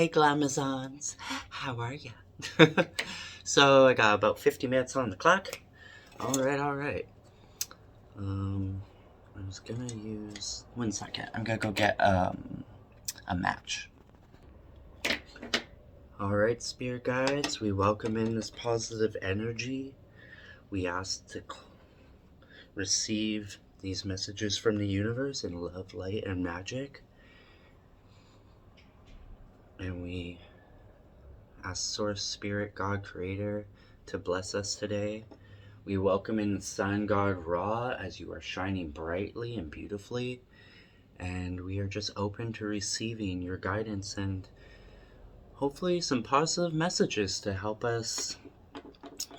Hey Glamazons, how are ya? So I got about 50 minutes on the clock. Alright. I was gonna use... One second, I'm gonna go get a match. Alright, spirit guides, we welcome in this positive energy. We ask to receive these messages from the universe in love, light, and magic. And we ask Source, Spirit, God, Creator to bless us today. We welcome in the Sun God Ra as you are shining brightly and beautifully. And we are just open to receiving your guidance and hopefully some positive messages to help us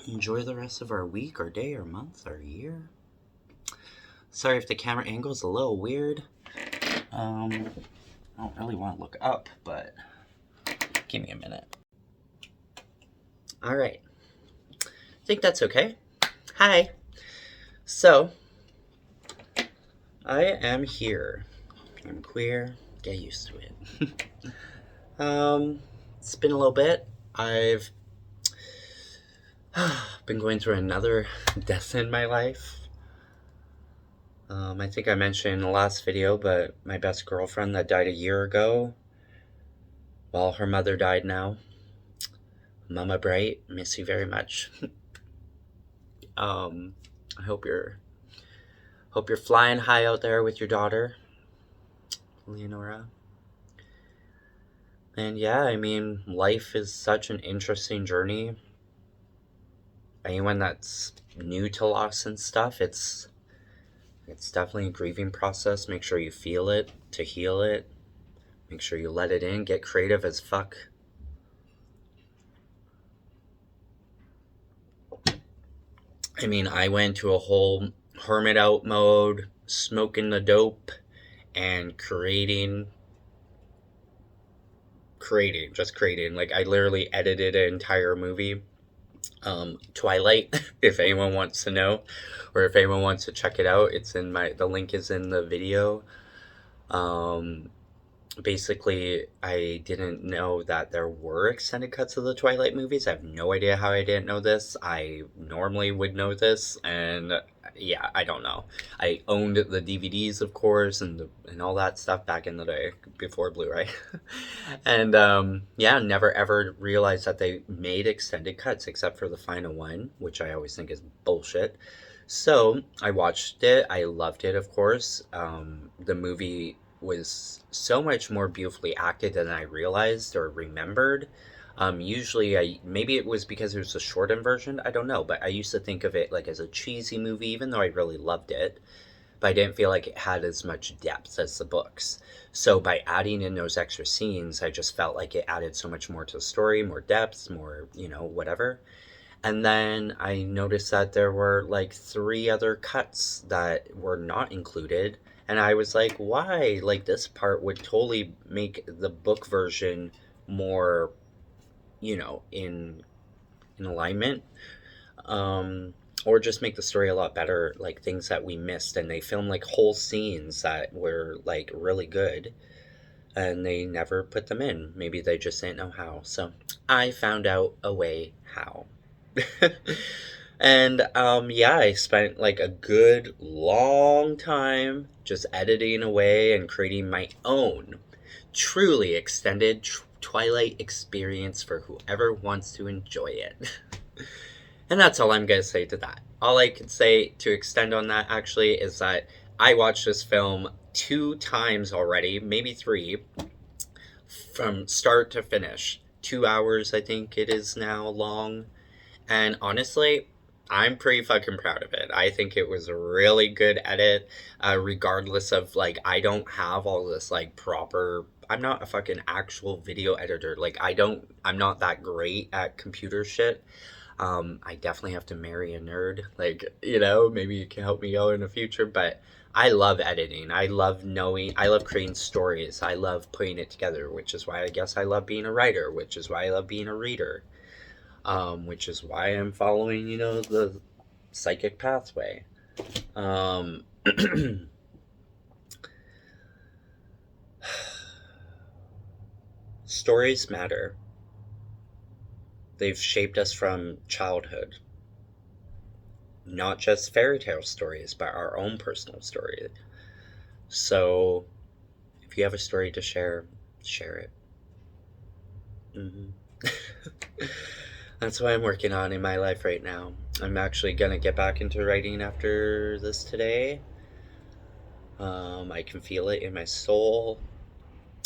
enjoy the rest of our week, our day, our month, our year. Sorry if the camera angle is a little weird. I don't really want to look up, but give me a minute. Alright. I think that's okay. Hi. So, I am here. I'm queer. Get used to it. It's been a little bit. I've been going through another death in my life. I think I mentioned in the last video, but my best girlfriend that died a year ago. Well, her mother died now. Mama Bright, miss you very much. I hope you're flying high out there with your daughter, Leonora. And yeah, I mean, life is such an interesting journey. Anyone that's new to loss and stuff, it's definitely a grieving process. Make sure you feel it to heal it. Make sure you let it in. Get creative as fuck. I mean, I went to a whole hermit out mode, smoking the dope, and creating. Like, I literally edited an entire movie. Twilight, if anyone wants to know, or if anyone wants to check it out, the link is in the video. Basically, I didn't know that there were extended cuts of the Twilight movies. I have no idea how I didn't know this. I normally would know this, and yeah, I don't know. I owned the DVDs, of course, and all that stuff back in the day, before Blu-ray. And yeah, never ever realized that they made extended cuts, except for the final one, which I always think is bullshit. So, I watched it. I loved it, of course. The movie was so much more beautifully acted than I realized or remembered. Usually, maybe it was because it was a shortened version, I don't know, but I used to think of it like as a cheesy movie, even though I really loved it, but I didn't feel like it had as much depth as the books. So by adding in those extra scenes, I just felt like it added so much more to the story, more depth, more, whatever. And then I noticed that there were like 3 other cuts that were not included. And I was like, why? Like, this part would totally make the book version more, in alignment. Or just make the story a lot better, like things that we missed. And they filmed like whole scenes that were like really good. And they never put them in. Maybe they just didn't know how. So I found out a way how. And yeah, I spent like a good long time just editing away and creating my own truly extended Twilight experience for whoever wants to enjoy it. And that's all I'm gonna say to that. All I can say to extend on that actually is that I watched this film 2 times already, maybe 3, from start to finish. 2 hours, I think it is now long. And honestly, I'm pretty fucking proud of it. I think it was a really good edit, regardless of, like, I don't have all this, like, proper... I'm not a fucking actual video editor. Like, I'm not that great at computer shit. I definitely have to marry a nerd. Like, maybe you can help me out in the future, but I love editing. I love creating stories. I love putting it together, which is why I guess I love being a writer, which is why I love being a reader. Which is why I'm following, the psychic pathway. Stories matter. They've shaped us from childhood. Not just fairy tale stories, but our own personal story. So, if you have a story to share, share it. That's what I'm working on in my life right now. I'm actually gonna get back into writing after this today. I can feel it in my soul.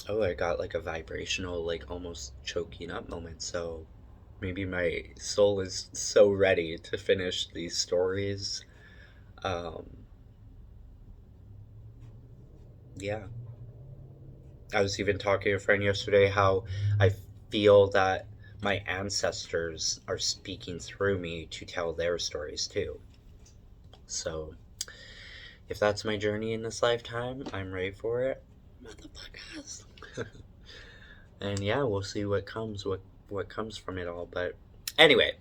Oh, I got like a vibrational, like almost choking up moment. So maybe my soul is so ready to finish these stories. Um, yeah. I was even talking to a friend yesterday how I feel that my ancestors are speaking through me to tell their stories too. So if that's my journey in this lifetime, I'm ready for it. Motherfuckers. And yeah, we'll see what comes from it all. But anyway,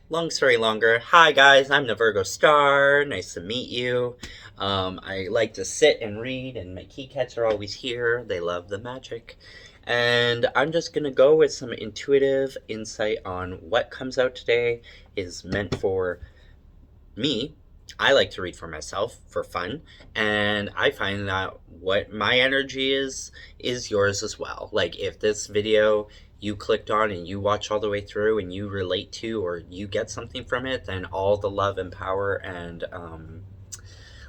long story longer. Hi guys, I'm theVirgoStar. Nice to meet you. I like to sit and read, and my key cats are always here. They love the magic. And I'm just gonna go with some intuitive insight on what comes out today is meant for me. I like to read for myself for fun, and I find that what my energy is yours as well. Like if this video you clicked on and you watch all the way through and you relate to or you get something from it, then all the love and power and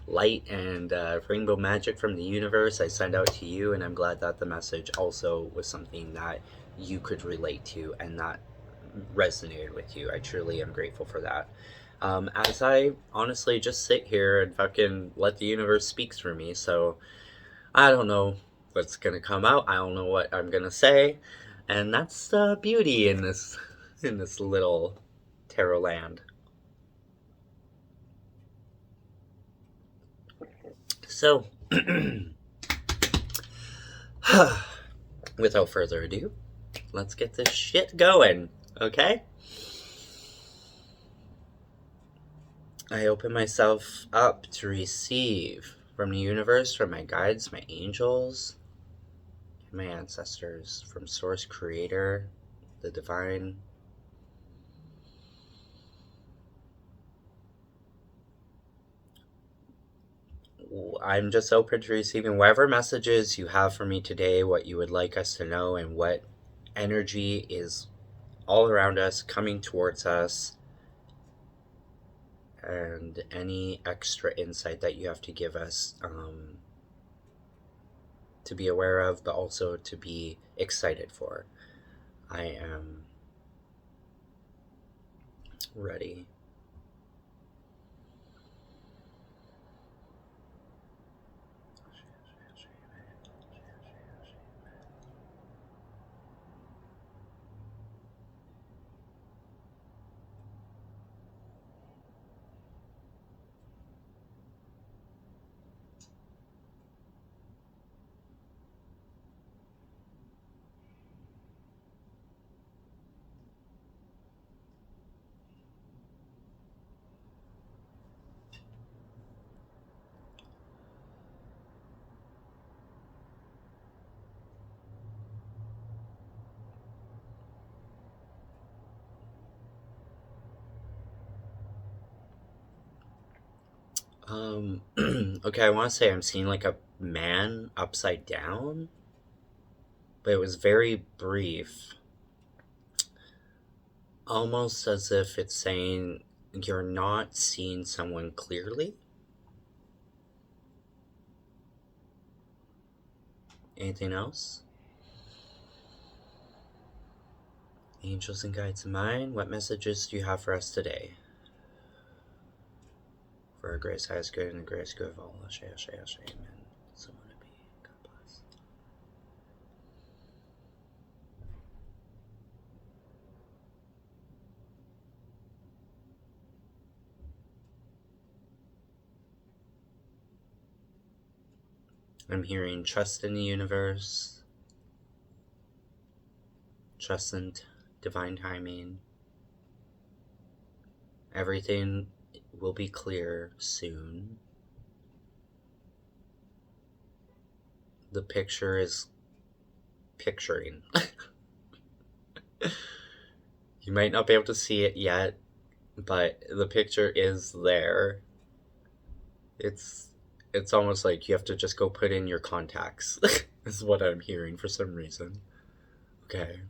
light and rainbow magic from the universe I send out to you, and I'm glad that the message also was something that you could relate to and that resonated with you. I truly am grateful for that. As I honestly just sit here and fucking let the universe speak through me. So I don't know what's gonna come out. I don't know what I'm gonna say, and that's the beauty in this little tarot land. So, without further ado, let's get this shit going. Okay. I open myself up to receive from the universe, from my guides, my angels, and my ancestors, from Source Creator, the Divine. I'm just open to receiving whatever messages you have for me today, what you would like us to know, and what energy is all around us, coming towards us, and any extra insight that you have to give us to be aware of, but also to be excited for. I am ready. Okay, I want to say I'm seeing like a man upside down, but it was very brief. Almost as if it's saying you're not seeing someone clearly. Anything else? Angels and guides of mine, what messages do you have for us today? For our grace, highest good, and the grace good of all. Ashe, ashe, ashe, amen. So let it be. God bless. I'm hearing trust in the universe, trust in divine timing. Everything will be clear soon. The picture is picturing. You might not be able to see it yet, but the picture is there. It's almost like you have to just go put in your contacts. Is what I'm hearing for some reason. Okay.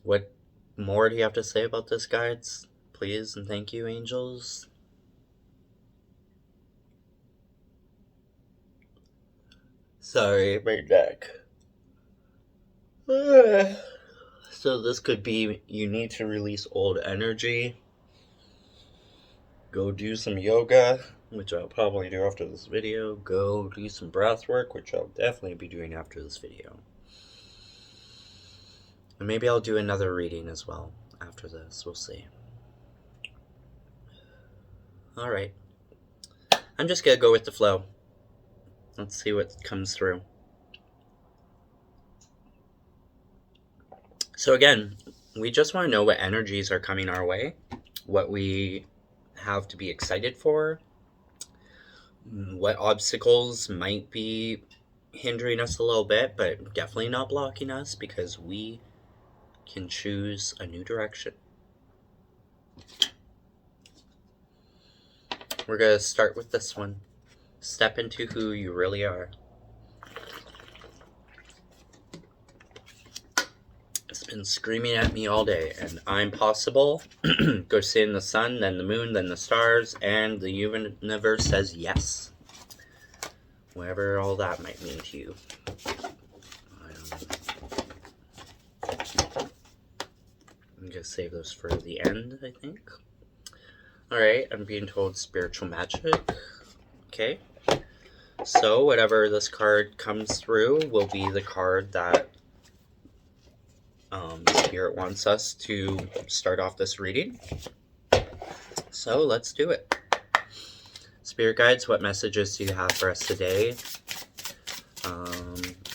What more do you have to say about this, guides? Please and thank you, angels. Sorry, my neck. So this could be you need to release old energy. Go do some yoga, which I'll probably do after this video. Go do some breath work, which I'll definitely be doing after this video. And maybe I'll do another reading as well after this. We'll see. Alright. I'm just gonna go with the flow. Let's see what comes through. So again, we just want to know what energies are coming our way, what we have to be excited for, what obstacles might be hindering us a little bit, but definitely not blocking us, because we can choose a new direction. We're going to start with this one. Step into who you really are. It's been screaming at me all day, and I'm possible. Go sit in the sun, then the moon, then the stars, and the universe says yes. Whatever all that might mean to you. I don't know. I'm going to save those for the end, I think. Alright, I'm being told spiritual magic. Okay. So, whatever this card comes through will be the card that Spirit wants us to start off this reading. So let's do it. Spirit guides, what messages do you have for us today?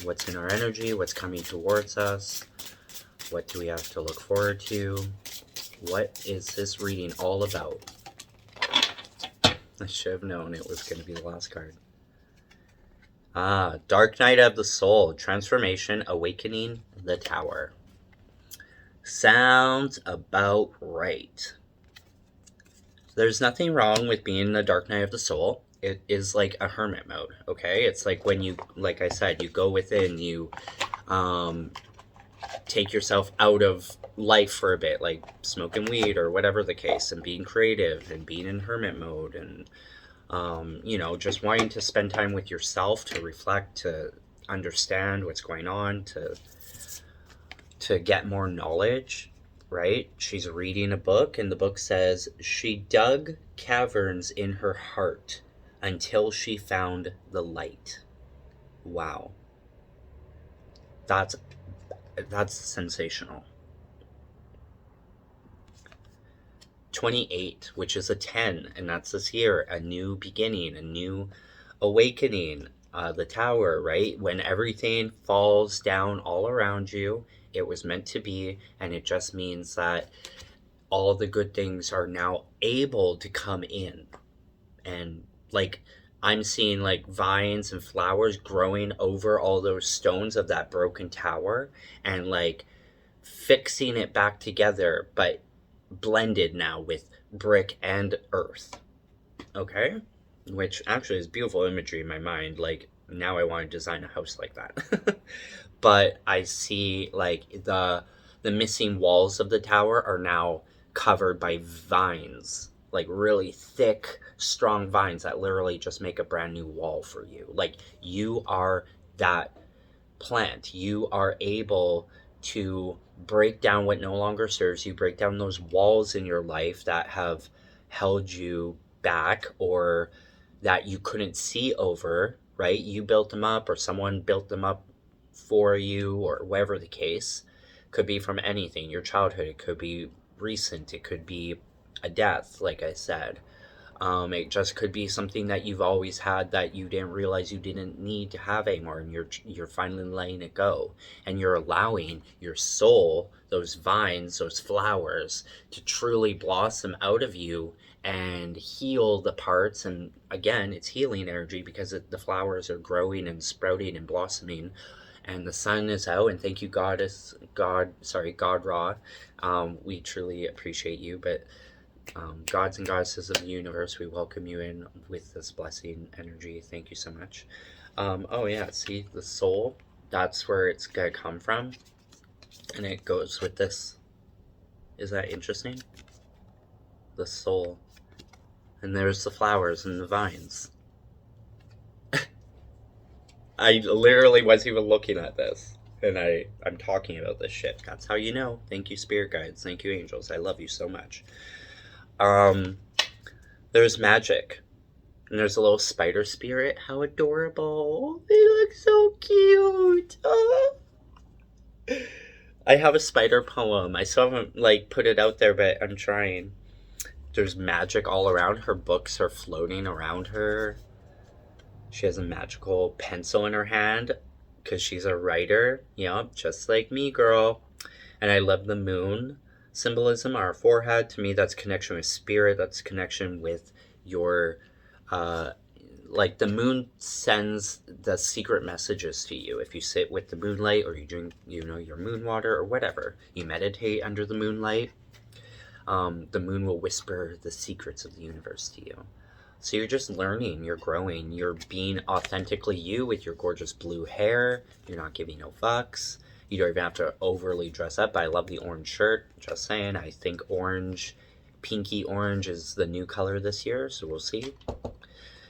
What's in our energy? What's coming towards us? What do we have to look forward to? What is this reading all about? I should have known it was going to be the last card. Dark Night of the Soul, Transformation, Awakening, the Tower. Sounds about right. There's nothing wrong with being in the dark night of the soul. It is like a hermit mode, okay? It's like when you, like I said, you go within, you take yourself out of life for a bit, like smoking weed or whatever the case, and being creative and being in hermit mode, and just wanting to spend time with yourself, to reflect, to understand what's going on, to get more knowledge, right? She's reading a book, and the book says, she dug caverns in her heart until she found the light. Wow. That's sensational. 28, which is a 10, and that's this year, a new beginning, a new awakening. The tower, right? When everything falls down all around you, it was meant to be, and it just means that all the good things are now able to come in. And like, I'm seeing like vines and flowers growing over all those stones of that broken tower, and like fixing it back together, but blended now with brick and earth. Okay? Which actually is beautiful imagery in my mind. Like, now I want to design a house like that. But I see like the missing walls of the tower are now covered by vines, like really thick, strong vines that literally just make a brand new wall for you. Like, you are that plant. You are able to break down what no longer serves you, break down those walls in your life that have held you back, or that you couldn't see over, right? You built them up, or someone built them up for you, or whatever the case. Could be from anything, your childhood, it could be recent, it could be a death, like I said. It just could be something that you've always had that you didn't realize you didn't need to have anymore, and you're finally letting it go, and you're allowing your soul, those vines, those flowers, to truly blossom out of you and heal the parts. And again, it's healing energy because the flowers are growing and sprouting and blossoming, and the sun is out. And thank you, God Ra. We truly appreciate you. But gods and goddesses of the universe, we welcome you in with this blessing energy. Thank you so much. Oh yeah, see the soul. That's where it's gonna come from, and it goes with this. Is that interesting? The soul. And there's the flowers and the vines. I literally wasn't even looking at this. And I'm talking about this shit. That's how you know. Thank you, spirit guides. Thank you, angels. I love you so much. There's Magick. And there's a little spider spirit. How adorable. They look so cute. Oh. I have a spider poem. I still haven't put it out there, but I'm trying. There's magic all around. Her books are floating around her. She has a magical pencil in her hand because she's a writer. Yep, just like me, girl. And I love the moon symbolism on our forehead. To me, that's connection with spirit. That's connection with your... the moon sends the secret messages to you. If you sit with the moonlight, or you drink, your moon water, or whatever, you meditate under the moonlight, the moon will whisper the secrets of the universe to you. So you're just learning, you're growing, you're being authentically you with your gorgeous blue hair. You're not giving no fucks. You don't even have to overly dress up. I love the orange shirt. Just saying, I think orange, pinky orange is the new color this year, so we'll see.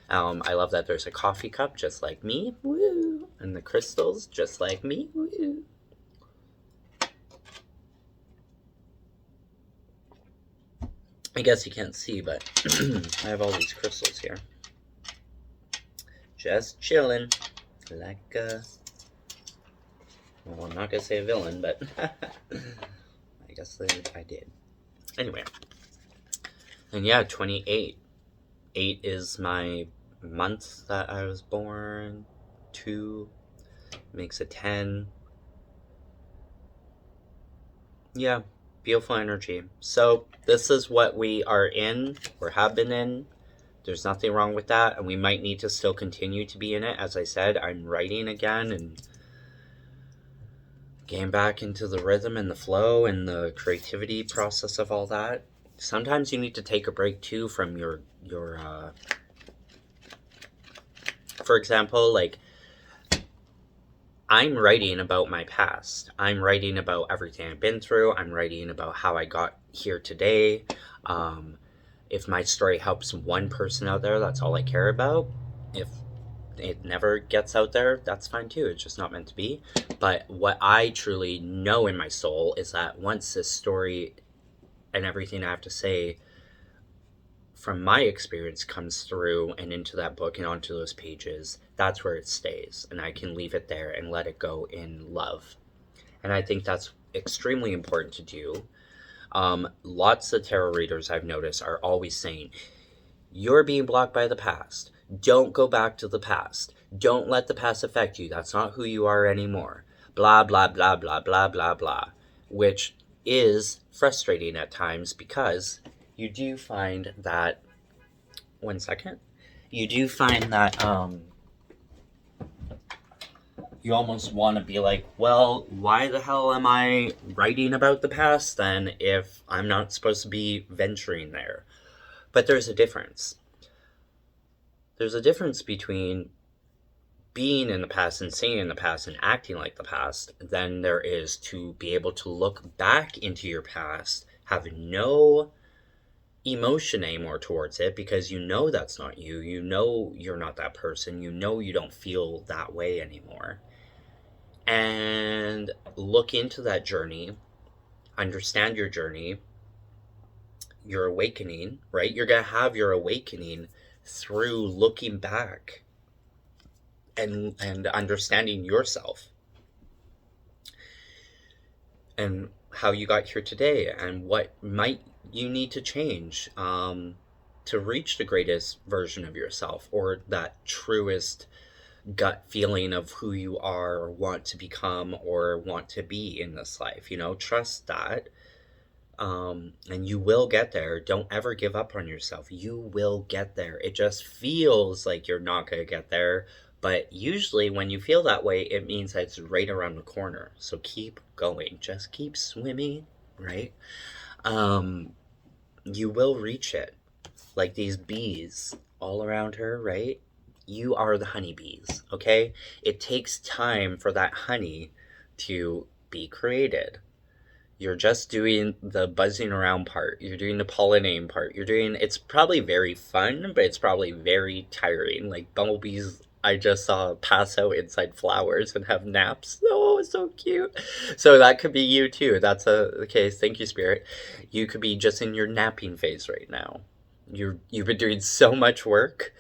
I love that there's a coffee cup just like me, woo, and the crystals just like me, woo. I guess you can't see, but I have all these crystals here. Just chilling, like well, I'm not gonna say a villain, but I guess I did. Anyway, and yeah, 28. 8 is my month that I was born. 2 makes a 10. Yeah, beautiful energy. So this is what we are in, or have been in. There's nothing wrong with that, and we might need to still continue to be in it. As I said, I'm writing again and getting back into the rhythm and the flow and the creativity process of all that. Sometimes you need to take a break too from your for example, I'm writing about my past. I'm writing about everything I've been through. I'm writing about how I got here today. If my story helps one person out there, that's all I care about. If it never gets out there, that's fine too. It's just not meant to be. But what I truly know in my soul is that once this story and everything I have to say from my experience comes through and into that book and onto those pages, that's where it stays, and I can leave it there and let it go in love. And I think that's extremely important to do. Lots of tarot readers I've noticed are always saying, you're being blocked by the past. Don't go back to the past. Don't let the past affect you. That's not who you are anymore. Blah, blah, blah, blah, blah, blah, blah. Which is frustrating at times, because you do find that, one second, you do find that you almost want to be like, well, why the hell am I writing about the past then if I'm not supposed to be venturing there? But there's a difference. There's a difference between being in the past and staying in the past and acting like the past than there is to be able to look back into your past, have no emotion anymore towards it, because you know that's not you. You know you're not that person. You know you don't feel that way anymore. And look into that journey, understand your journey, your awakening, right? You're going to have your awakening through looking back and understanding yourself and how you got here today and what might you need to change to reach the greatest version of yourself, or that truest gut feeling of who you are or want to become or want to be in this life. Trust that. And you will get there. Don't ever give up on yourself. You will get there. It just feels like you're not going to get there. But usually, when you feel that way, it means that it's right around the corner. So keep going. Just keep swimming, right? Um, you will reach it. Like these bees all around her, right? You are the honeybees, okay? It takes time for that honey to be created. You're just doing the buzzing around part. You're doing the pollinating part. It's probably very fun, but it's probably very tiring. Like bumblebees, I just saw pass out inside flowers and have naps. Oh, it's so cute. So that could be you too. That's the case. Thank you, Spirit. You could be just in your napping phase right now. You've been doing so much work.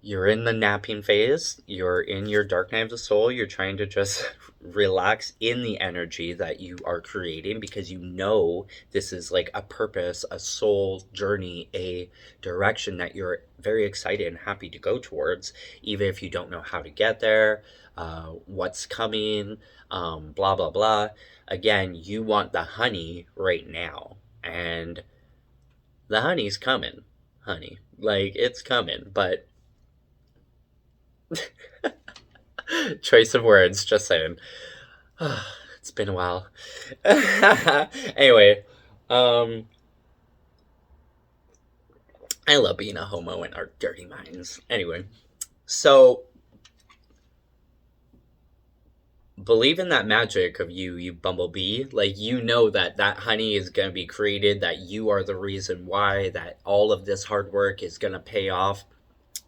You're in the napping phase. You're in your dark night of the soul. You're trying to just relax in the energy that you are creating because you know this is like a purpose, a soul journey, a direction that you're very excited and happy to go towards, even if you don't know how to get there, what's coming, blah, blah, blah. Again, you want the honey right now. And the honey's coming, honey. Like, it's coming, but choice of words, just saying. It's been a while. Anyway, I love being a homo in our dirty minds. Anyway, so believe in that magic of you bumblebee. Like, you know that that honey is going to be created, that you are the reason why, that all of this hard work is going to pay off.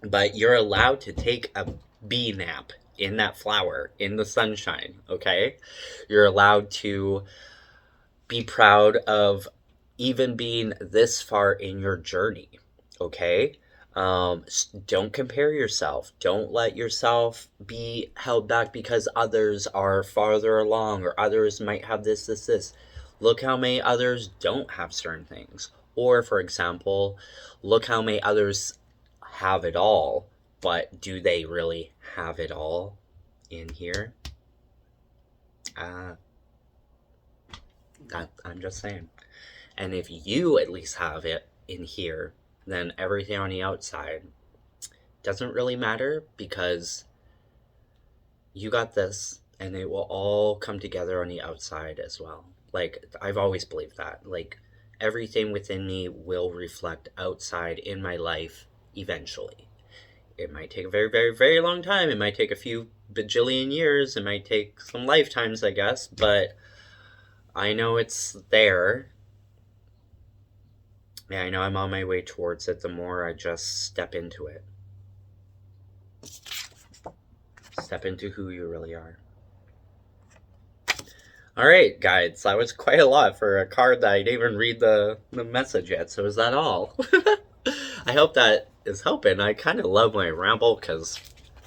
But you're allowed to take a bee nap in that flower, in the sunshine, okay? You're allowed to be proud of even being this far in your journey, okay? Don't compare yourself. Don't let yourself be held back because others are farther along or others might have this. Look how many others don't have certain things. Or, for example, look how many others have it all, but do they really have it all in here? I'm just saying. And if you at least have it in here, then everything on the outside doesn't really matter because you got this and it will all come together on the outside as well. Like, I've always believed that. Like, everything within me will reflect outside in my life eventually. It might take a very, very, very long time. It might take a few bajillion years. It might take some lifetimes, I guess. But I know it's there. Yeah, I know I'm on my way towards it the more I just step into it. Step into who you really are. Alright, guys, that was quite a lot for a card that I didn't even read the message yet, so is that all? I hope that is helping. I kind of love when I ramble, because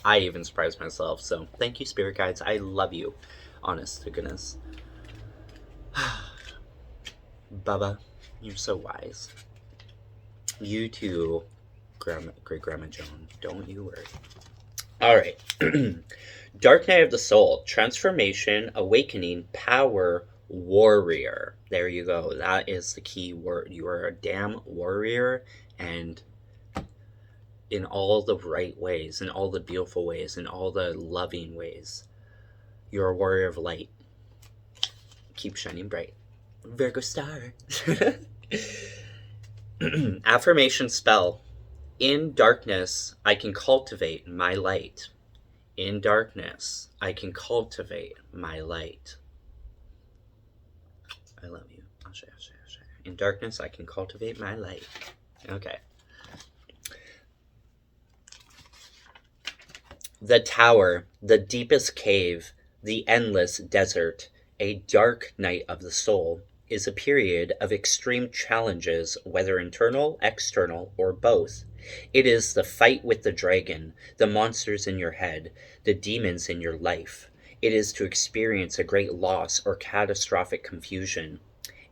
I even surprise myself, so thank you, Spirit Guides. I love you. Honest to goodness. Bubba, you're so wise. You too, Great Grandma Joan. Don't you worry. Alright. Dark Night of the Soul. Transformation, Awakening, Power, Warrior. There you go. That is the key word. You are a damn warrior, and in all the right ways, in all the beautiful ways, in all the loving ways. You're a warrior of light. Keep shining bright. Virgo star. Affirmation spell. In darkness, I can cultivate my light. In darkness, I can cultivate my light. I love you. In darkness, I can cultivate my light. Okay. The tower, the deepest cave, the endless desert, a dark night of the soul, is a period of extreme challenges, whether internal, external, or both. It is the fight with the dragon, the monsters in your head, the demons in your life. It is to experience a great loss or catastrophic confusion.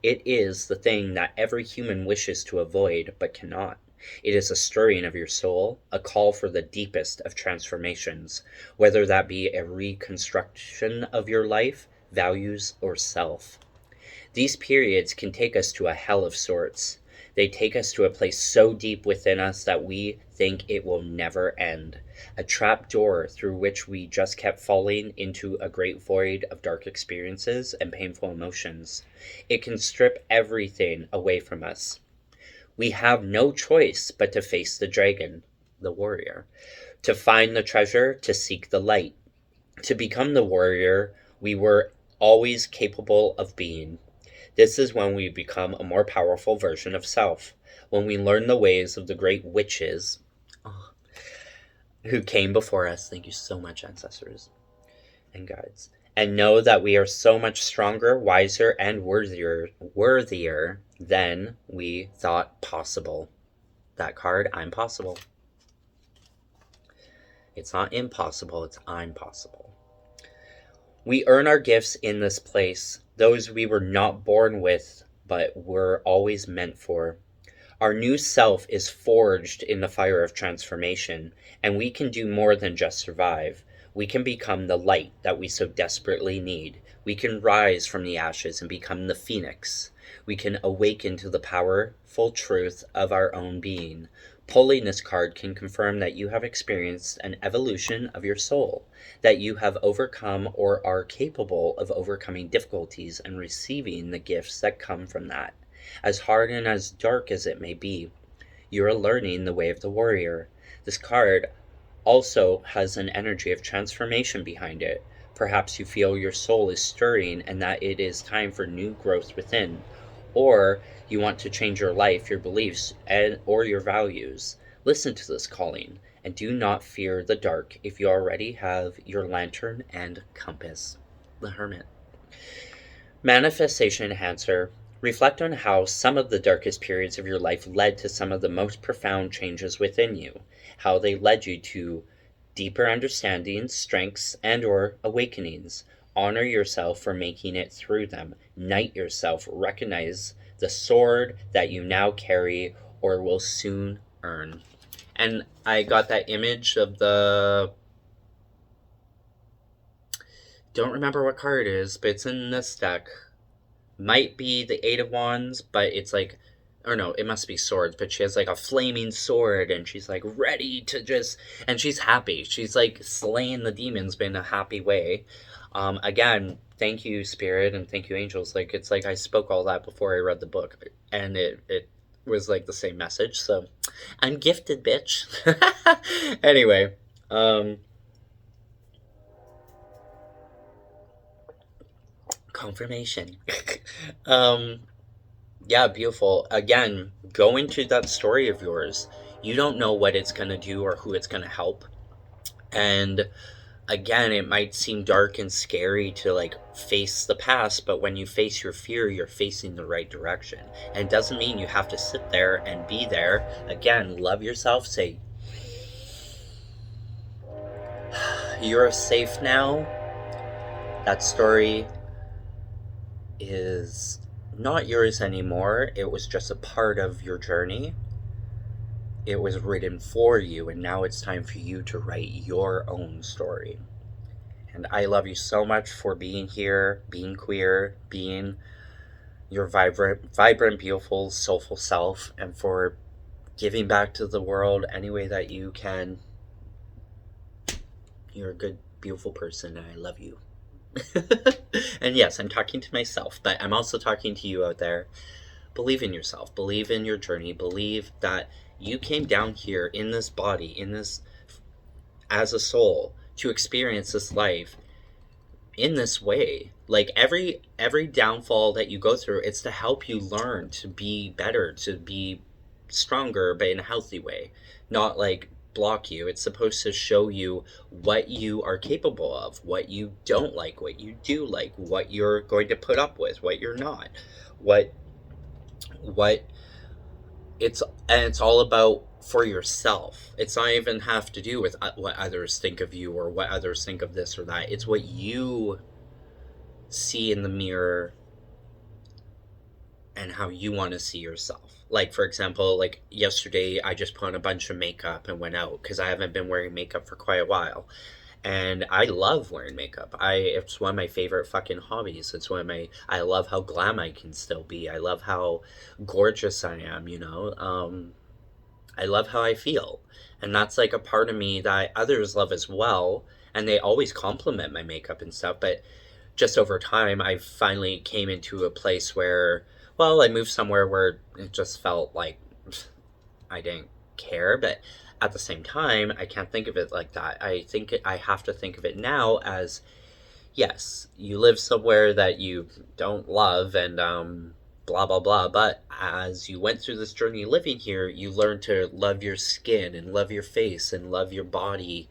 It is the thing that every human wishes to avoid but cannot. It is a stirring of your soul, a call for the deepest of transformations, whether that be a reconstruction of your life, values, or self. These periods can take us to a hell of sorts. They take us to a place so deep within us that we think it will never end. A trap door through which we just kept falling into a great void of dark experiences and painful emotions. It can strip everything away from us. We have no choice but to face the dragon, the warrior, to find the treasure, to seek the light, to become the warrior we were always capable of being. This is when we become a more powerful version of self, when we learn the ways of the great witches who came before us. Thank you so much, ancestors and guides. And know that we are so much stronger, wiser, and worthier than we thought possible. That card, I'm possible. It's not impossible, it's I'm possible. We earn our gifts in this place, those we were not born with, but were always meant for. Our new self is forged in the fire of transformation, and we can do more than just survive. We can become the light that we so desperately need. We can rise from the ashes and become the phoenix. We can awaken to the powerful truth of our own being. Pulling this card can confirm that you have experienced an evolution of your soul, that you have overcome or are capable of overcoming difficulties and receiving the gifts that come from that. As hard and as dark as it may be, you are learning the way of the warrior. This card also has an energy of transformation behind it. Perhaps you feel your soul is stirring and that it is time for new growth within. Or you want to change your life, your beliefs, or your values. Listen to this calling and do not fear the dark if you already have your lantern and compass. The Hermit. Manifestation Enhancer. Reflect on how some of the darkest periods of your life led to some of the most profound changes within you, how they led you to deeper understandings, strengths, and or awakenings. Honor yourself for making it through them. Knight yourself. Recognize the sword that you now carry or will soon earn. And I got that image of the... Don't remember what card it is, but it's in this deck. Might be the Eight of Wands, but it's like, or no, it must be swords, but she has like a flaming sword and she's like ready to just, and she's happy. She's like slaying the demons, but in a happy way. Again, thank you, Spirit, and thank you, angels. Like, it's like I spoke all that before I read the book, and it was like the same message. So I'm gifted, bitch. Anyway, confirmation. Yeah, beautiful. Again, go into that story of yours. You don't know what it's going to do or who it's going to help. And again, it might seem dark and scary to like face the past, but when you face your fear, you're facing the right direction. And it doesn't mean you have to sit there and be there. Again, love yourself. Say, you're safe now. That story is not yours anymore. It was just a part of your journey. It was written for you, and now it's time for you to write your own story. And I love you so much for being here, being queer, being your vibrant, beautiful, soulful self, and for giving back to the world any way that you can. You're a good, beautiful person, and I love you. And yes, I'm talking to myself, but I'm also talking to you out there. Believe in yourself. Believe in your journey. Believe that you came down here in this body, in this, as a soul, to experience this life in this way. Like every downfall that you go through, it's to help you learn to be better, to be stronger, but in a healthy way, not like block you. It's supposed to show you what you are capable of, what you don't like, what you do like, what you're going to put up with, what you're not, what it's, and it's all about for yourself. It's not even have to do with what others think of you or what others think of this or that. It's what you see in the mirror and how you want to see yourself. Like, for example, like yesterday I just put on a bunch of makeup and went out because I haven't been wearing makeup for quite a while. And I love wearing makeup. It's one of my favorite fucking hobbies. I love how glam I can still be. I love how gorgeous I am, you know? I love how I feel. And that's like a part of me that others love as well. And they always compliment my makeup and stuff. But just over time, I finally came into a place where, well, I moved somewhere where it just felt like I didn't care. But at the same time, I can't think of it like that. I have to think of it now as, yes, you live somewhere that you don't love, and blah blah blah, but as you went through this journey living here, you learn to love your skin and love your face and love your body,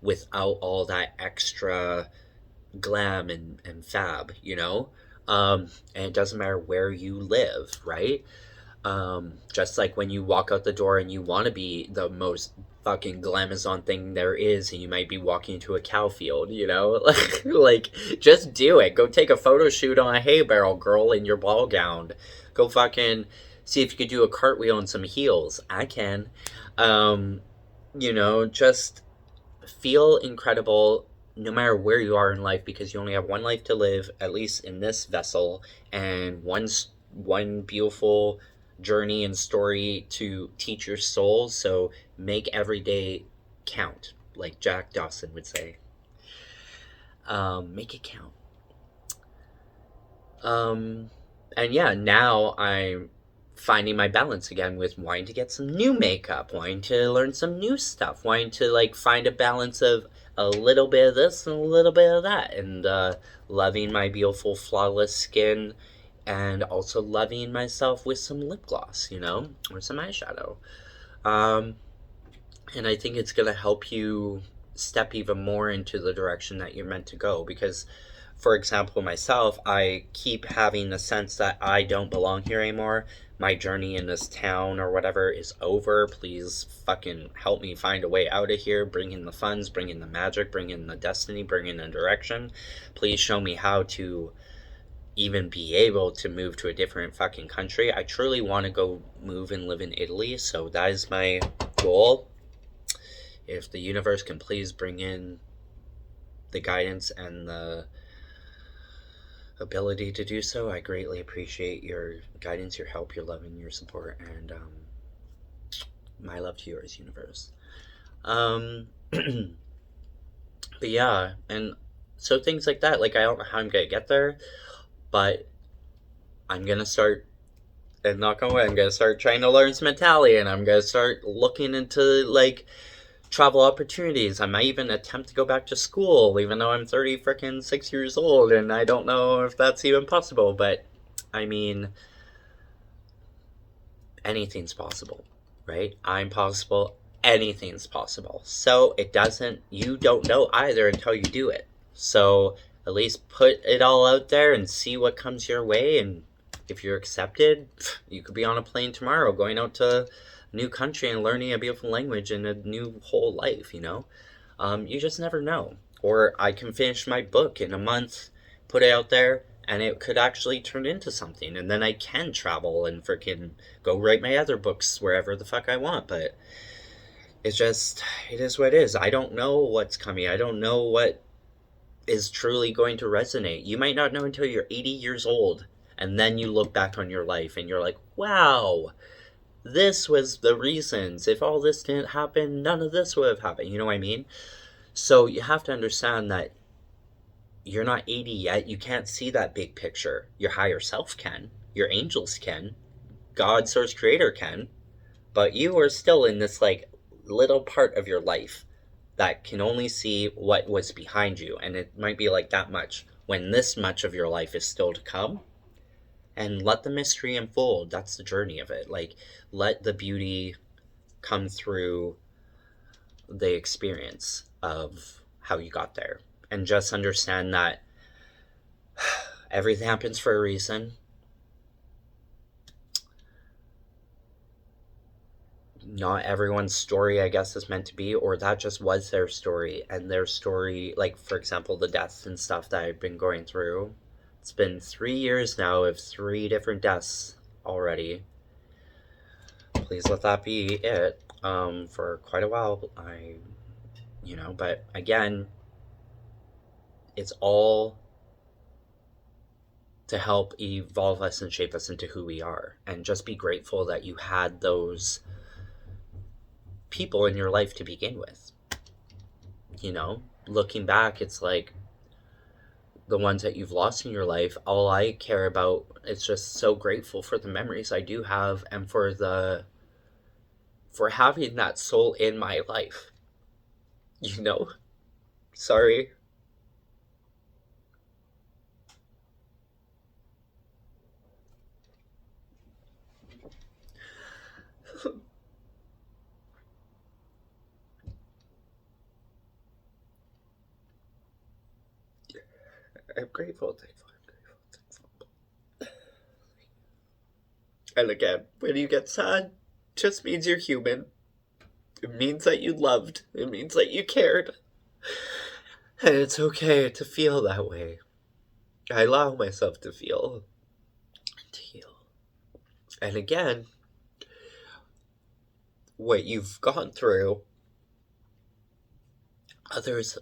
without all that extra glam and fab, you know. And it doesn't matter where you live, right? Just like when you walk out the door and you want to be the most fucking glamazon thing there is, and you might be walking into a cow field, you know? Like, just do it. Go take a photo shoot on a hay barrel, girl, in your ball gown. Go fucking see if you could do a cartwheel in some heels. I can. You know, just feel incredible no matter where you are in life, because you only have one life to live, at least in this vessel, and one beautiful journey and story to teach your soul. So make every day count, like Jack Dawson would say. Make it count. And yeah, now I'm finding my balance again with wanting to get some new makeup, wanting to learn some new stuff, wanting to like find a balance of a little bit of this and a little bit of that, and loving my beautiful flawless skin, and also loving myself with some lip gloss, you know, or some eyeshadow. Um, and I think it's going to help you step even more into the direction that you're meant to go. Because, for example, myself, I keep having the sense that I don't belong here anymore. My journey in this town or whatever is over. Please fucking help me find a way out of here. Bring in the funds, bring in the magic, bring in the destiny, bring in the direction. Please show me how to even be able to move to a different fucking country. I truly want to go move and live in Italy, so that is my goal. If the universe can please bring in the guidance and the ability to do so, I greatly appreciate your guidance, your help, your love, and your support, and my love to yours, universe. But yeah, and so things like that, like I don't know how I'm gonna get there, but I'm gonna start, and knock on wood, I'm gonna start trying to learn some Italian. I'm gonna start looking into like travel opportunities. I might even attempt to go back to school, even though I'm 36 years old, and I don't know if that's even possible. But I mean, anything's possible, right? I'm possible. Anything's possible. So you don't know either until you do it. So at least put it all out there and see what comes your way. And if you're accepted, you could be on a plane tomorrow going out to a new country and learning a beautiful language and a new whole life, you know? You just never know. Or I can finish my book in a month, put it out there, and it could actually turn into something. And then I can travel and freaking go write my other books wherever the fuck I want. But it is what it is. I don't know what's coming. I don't know what is truly going to resonate. You might not know until you're 80 years old. And then you look back on your life and you're like, wow, this was the reasons. If all this didn't happen, none of this would have happened. You know what I mean? So you have to understand that you're not 80 yet. You can't see that big picture. Your higher self can. Your angels can. God, source creator can. But you are still in this like little part of your life that can only see what was behind you. And it might be like that much when this much of your life is still to come. And let the mystery unfold. That's the journey of it. Like, let the beauty come through the experience of how you got there. And just understand that everything happens for a reason. Not everyone's story, I guess, is meant to be, or that just was their story. And their story, like, for example, the deaths and stuff that I've been going through. It's been 3 years now of 3 different deaths already. Please let that be it. For quite a while, But again, it's all to help evolve us and shape us into who we are. And just be grateful that you had those people in your life to begin with. Looking back, it's like the ones that you've lost in your life, all I care about is just so grateful for the memories I do have and for having that soul in my life. Sorry. I'm grateful, thankful, And again, when you get sad, it just means you're human. It means that you loved. It means that you cared. And it's okay to feel that way. I allow myself to feel, to heal. And again, what you've gone through, others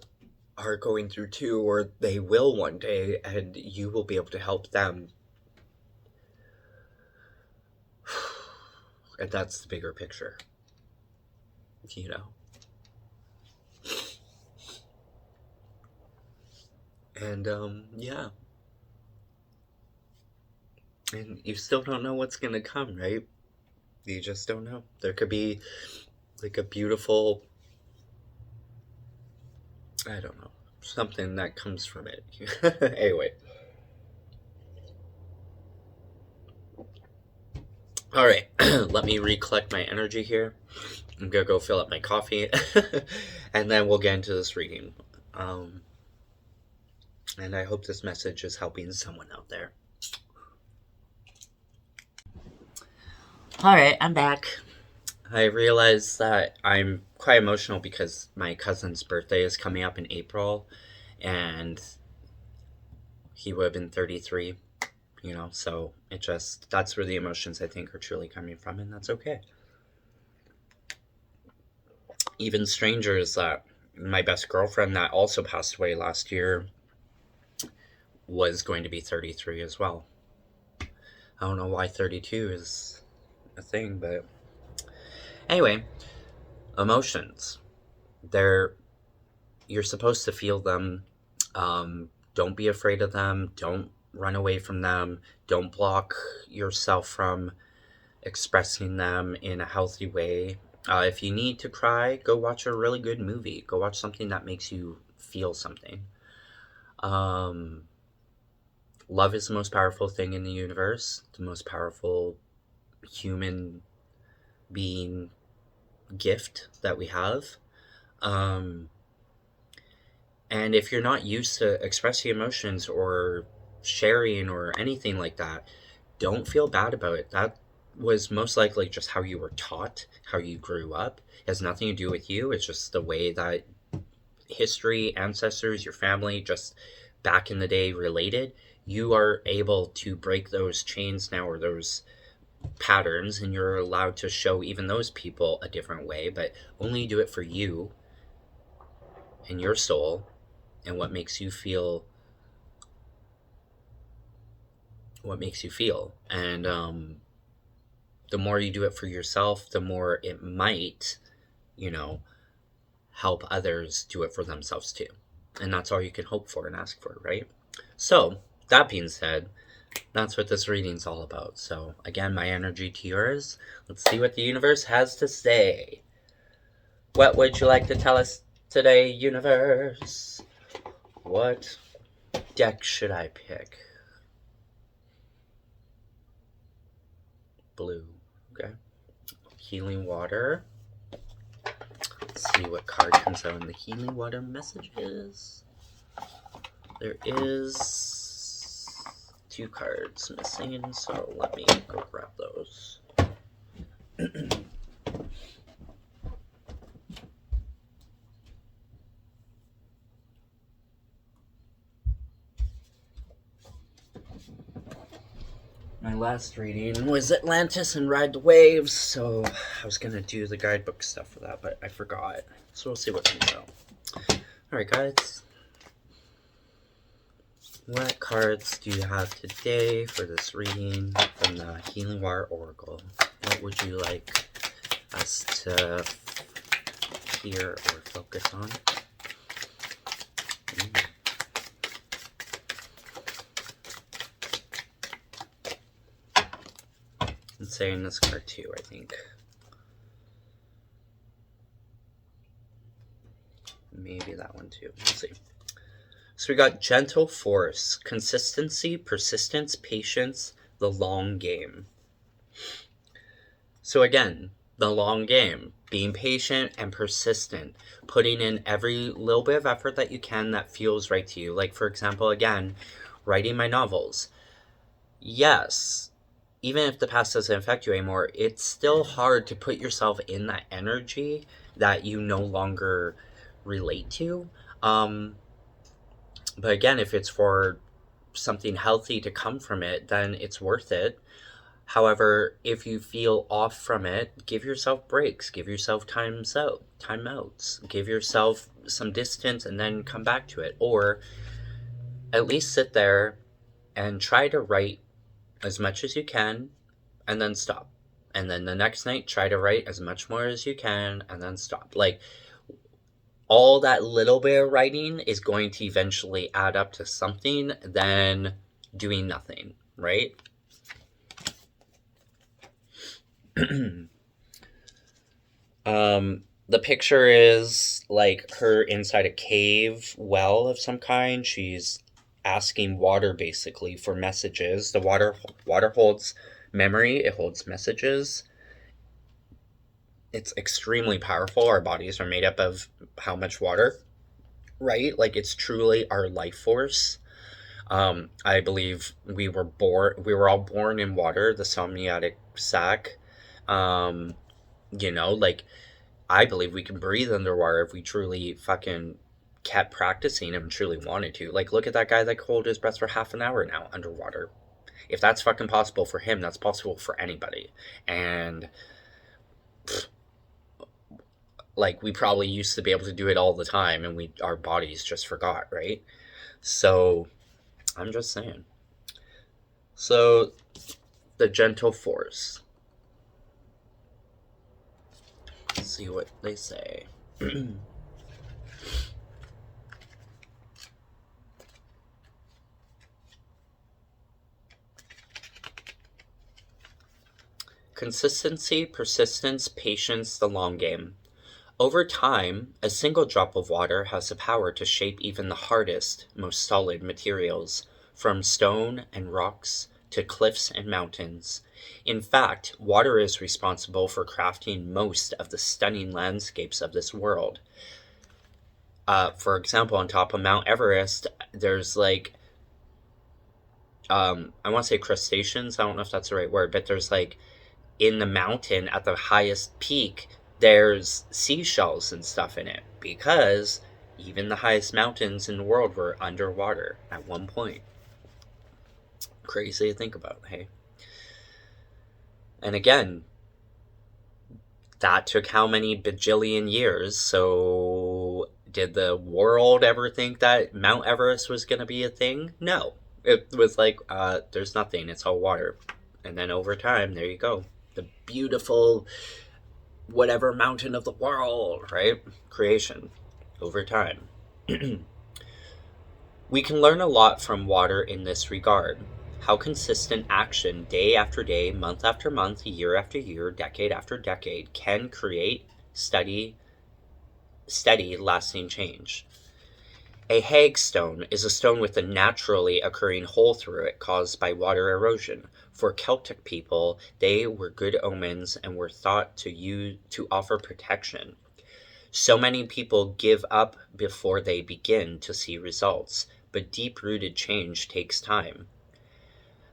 are going through too, or they will one day, and you will be able to help them. And that's the bigger picture. And yeah. And you still don't know what's gonna come, right? You just don't know. There could be like a beautiful, I don't know, something that comes from it. Anyway. All right, let me recollect my energy here. I'm gonna go fill up my coffee, and then we'll get into this reading. And I hope this message is helping someone out there. All right, I'm back. I realized that I'm quite emotional because my cousin's birthday is coming up in April, and he would have been 33, so that's where the emotions I think are truly coming from, and that's okay. Even strangers, that my best girlfriend that also passed away last year was going to be 33 as well. I don't know why 32 is a thing, but anyway, emotions. You're supposed to feel them. Don't be afraid of them. Don't run away from them. Don't block yourself from expressing them in a healthy way. If you need to cry, go watch a really good movie. Go watch something that makes you feel something. Love is the most powerful thing in the universe, the most powerful human being gift that we have. And if you're not used to expressing emotions or sharing or anything like that, don't feel bad about it. That was most likely just how you were taught, how you grew up. It has nothing to do with you. It's just the way that history, ancestors, your family, just back in the day related. You are able to break those chains now, or those patterns, and you're allowed to show even those people a different way, but only do it for you and your soul and what makes you feel. And the more you do it for yourself, the more it might, help others do it for themselves too. And that's all you can hope for and ask for, right? So, that being said, that's what this reading's all about. So, again, my energy to yours. Let's see what the universe has to say. What would you like to tell us today, universe? What deck should I pick? Blue. Okay. Healing water. Let's see what card comes out in the healing water messages. There is 2 cards missing, so let me go grab those. My last reading was Atlantis and Ride the Waves, so I was gonna do the guidebook stuff for that, but I forgot. So we'll see what comes out. Alright, guys. What cards do you have today for this reading from the Healing Water Oracle? What would you like us to hear or focus on? I'm saying this card too, I think. Maybe that one too. We'll see. So we got gentle force, consistency, persistence, patience, the long game. So again, the long game, being patient and persistent, putting in every little bit of effort that you can that feels right to you. Like, for example, again, writing my novels. Yes, even if the past doesn't affect you anymore, it's still hard to put yourself in that energy that you no longer relate to. But again, if it's for something healthy to come from it, then it's worth it. However, if you feel off from it, give yourself breaks, give yourself timeouts, give yourself some distance and then come back to it. Or at least sit there and try to write as much as you can and then stop. And then the next night, try to write as much more as you can and then stop. Like, all that little bit of writing is going to eventually add up to something than doing nothing, right? The picture is like her inside a cave well of some kind. She's asking water basically for messages. The water holds memory, it holds messages. It's extremely powerful. Our bodies are made up of how much water, right? Like, it's truly our life force. I believe we were all born in water, the amniotic sac. Like, I believe we can breathe underwater if we truly fucking kept practicing and truly wanted to. Like, look at that guy that could hold his breath for half an hour now underwater. If that's fucking possible for him, that's possible for anybody. And like, we probably used to be able to do it all the time, and our bodies just forgot, right? So I'm just saying. So the gentle force. Let's see what they say. Consistency, persistence, patience, the long game. Over time, a single drop of water has the power to shape even the hardest, most solid materials, from stone and rocks to cliffs and mountains. In fact, water is responsible for crafting most of the stunning landscapes of this world. For example, on top of Mount Everest, there's like, I want to say crustaceans, I don't know if that's the right word, but there's like, in the mountain at the highest peak, there's seashells and stuff in it, because even the highest mountains in the world were underwater at one point. Crazy to think about, hey? And again, that took how many bajillion years? So did the world ever think that Mount Everest was going to be a thing? No. It was like, there's nothing, it's all water. And then over time, there you go. The beautiful whatever mountain of the world, right? Creation over time. We can learn a lot from water in this regard. How consistent action day after day, month after month, year after year, decade after decade can create steady, lasting change. A hagstone is a stone with a naturally occurring hole through it caused by water erosion. For Celtic people, they were good omens and were thought to offer protection. So many people give up before they begin to see results, but deep-rooted change takes time.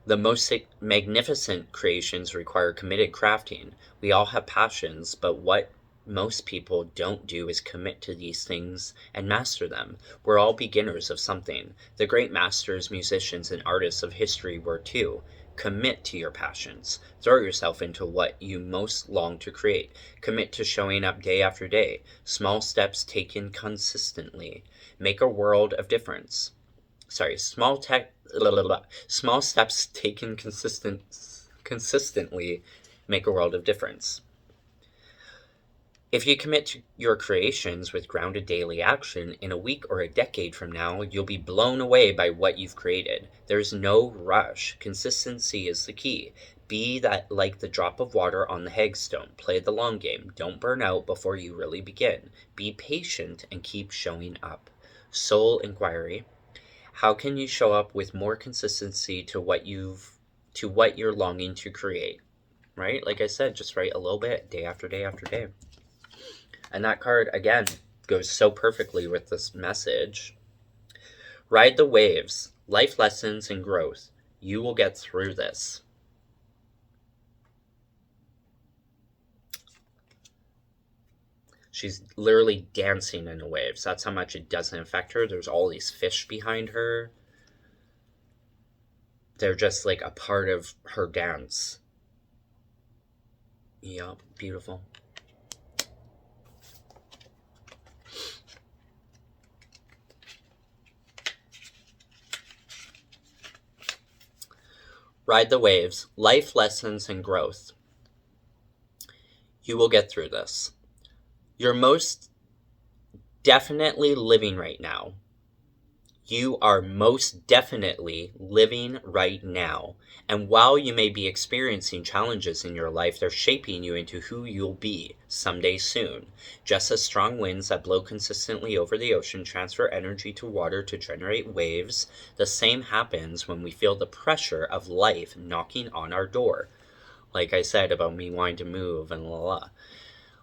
The most magnificent creations require committed crafting. We all have passions, but what most people don't do is commit to these things and master them. We're all beginners of something. The great masters, musicians, and artists of history were too. Commit to your passions. Throw yourself into what you most long to create. Commit to showing up day after day. Small steps taken consistently make a world of difference. Small steps taken consistently make a world of difference. If you commit to your creations with grounded daily action, in a week or a decade from now, you'll be blown away by what you've created. There's no rush. Consistency is the key. Be that like the drop of water on the hagstone. Play the long game. Don't burn out before you really begin. Be patient and keep showing up. Soul inquiry. How can you show up with more consistency to what you're longing to create? Right? Like I said, just write a little bit day after day after day. And that card, again, goes so perfectly with this message. Ride the waves, life lessons and growth. You will get through this. She's literally dancing in the waves. That's how much it doesn't affect her. There's all these fish behind her. They're just like a part of her dance. Yeah, beautiful. Ride the waves, life lessons and growth. You will get through this. You're most definitely living right now. You are most definitely living right now. And while you may be experiencing challenges in your life, they're shaping you into who you'll be someday soon. Just as strong winds that blow consistently over the ocean transfer energy to water to generate waves, the same happens when we feel the pressure of life knocking on our door. Like I said about me wanting to move and la la.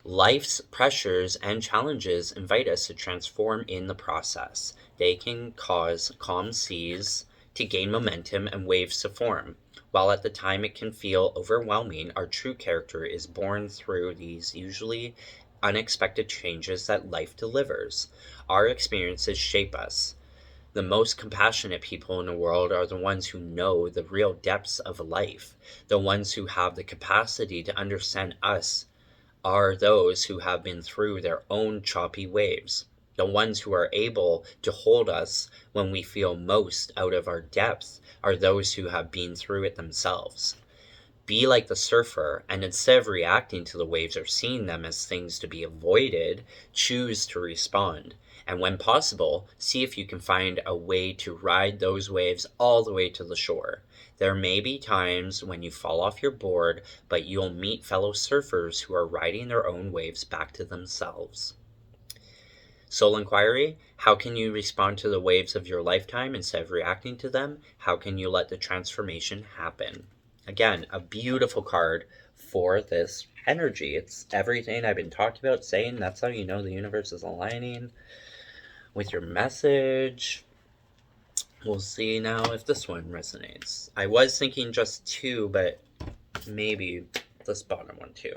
Life's pressures and challenges invite us to transform in the process. They can cause calm seas to gain momentum and waves to form. While at the time it can feel overwhelming, our true character is born through these usually unexpected changes that life delivers. Our experiences shape us. The most compassionate people in the world are the ones who know the real depths of life. The ones who have the capacity to understand us are those who have been through their own choppy waves. The ones who are able to hold us when we feel most out of our depth are those who have been through it themselves. Be like the surfer, and instead of reacting to the waves or seeing them as things to be avoided, choose to respond. And when possible, see if you can find a way to ride those waves all the way to the shore. There may be times when you fall off your board, but you'll meet fellow surfers who are riding their own waves back to themselves. Soul inquiry, how can you respond to the waves of your lifetime instead of reacting to them? How can you let the transformation happen? Again, a beautiful card for this energy. It's everything I've been talking about, saying. That's how you know the universe is aligning with your message. We'll see now if this one resonates. I was thinking just two, but maybe this bottom one too.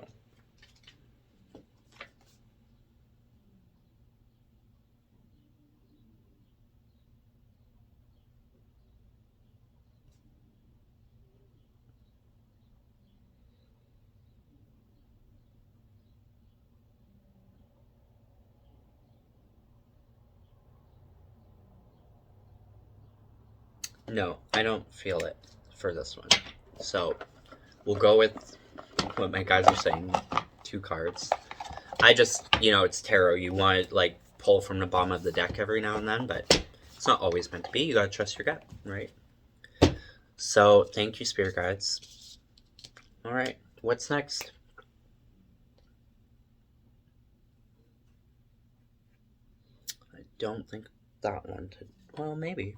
No, I don't feel it for this one. So we'll go with what my guys are saying. Two cards. I just, it's tarot. You want to like pull from the bottom of the deck every now and then, but it's not always meant to be. You gotta trust your gut, right? So thank you, spirit guides. All right, what's next? I don't think that one. Well, maybe.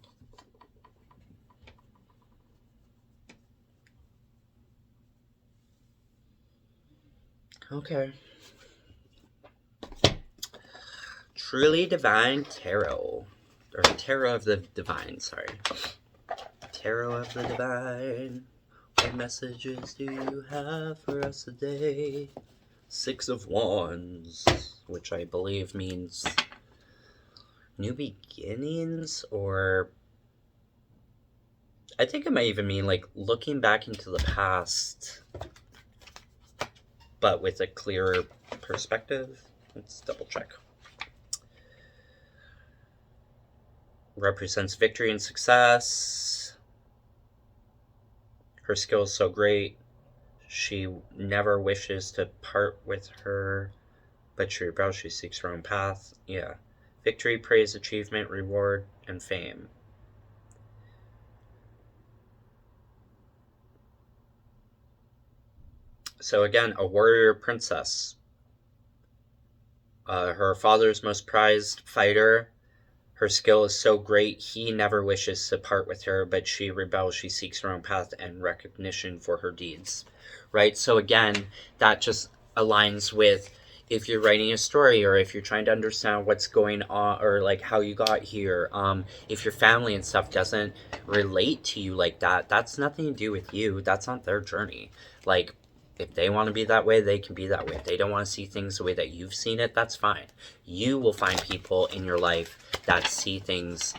Okay. Truly Divine Tarot. Or Tarot of the Divine, sorry. Tarot of the Divine. What messages do you have for us today? Six of Wands, which I believe means new beginnings, or I think it might even mean like looking back into the past, but with a clearer perspective. Let's double check. Represents victory and success. Her skill is so great. She never wishes to part with her, but she rebels. She seeks her own path. Yeah. Victory, praise, achievement, reward, and fame. So again, a warrior princess. Her father's most prized fighter. Her skill is so great, he never wishes to part with her, but she rebels. She seeks her own path and recognition for her deeds. Right? So again, that just aligns with if you're writing a story, or if you're trying to understand what's going on, or like how you got here, if your family and stuff doesn't relate to you like that, that's nothing to do with you. That's not their journey. Like, if they want to be that way, they can be that way. If they don't want to see things the way that you've seen it, that's fine. You will find people in your life that see things,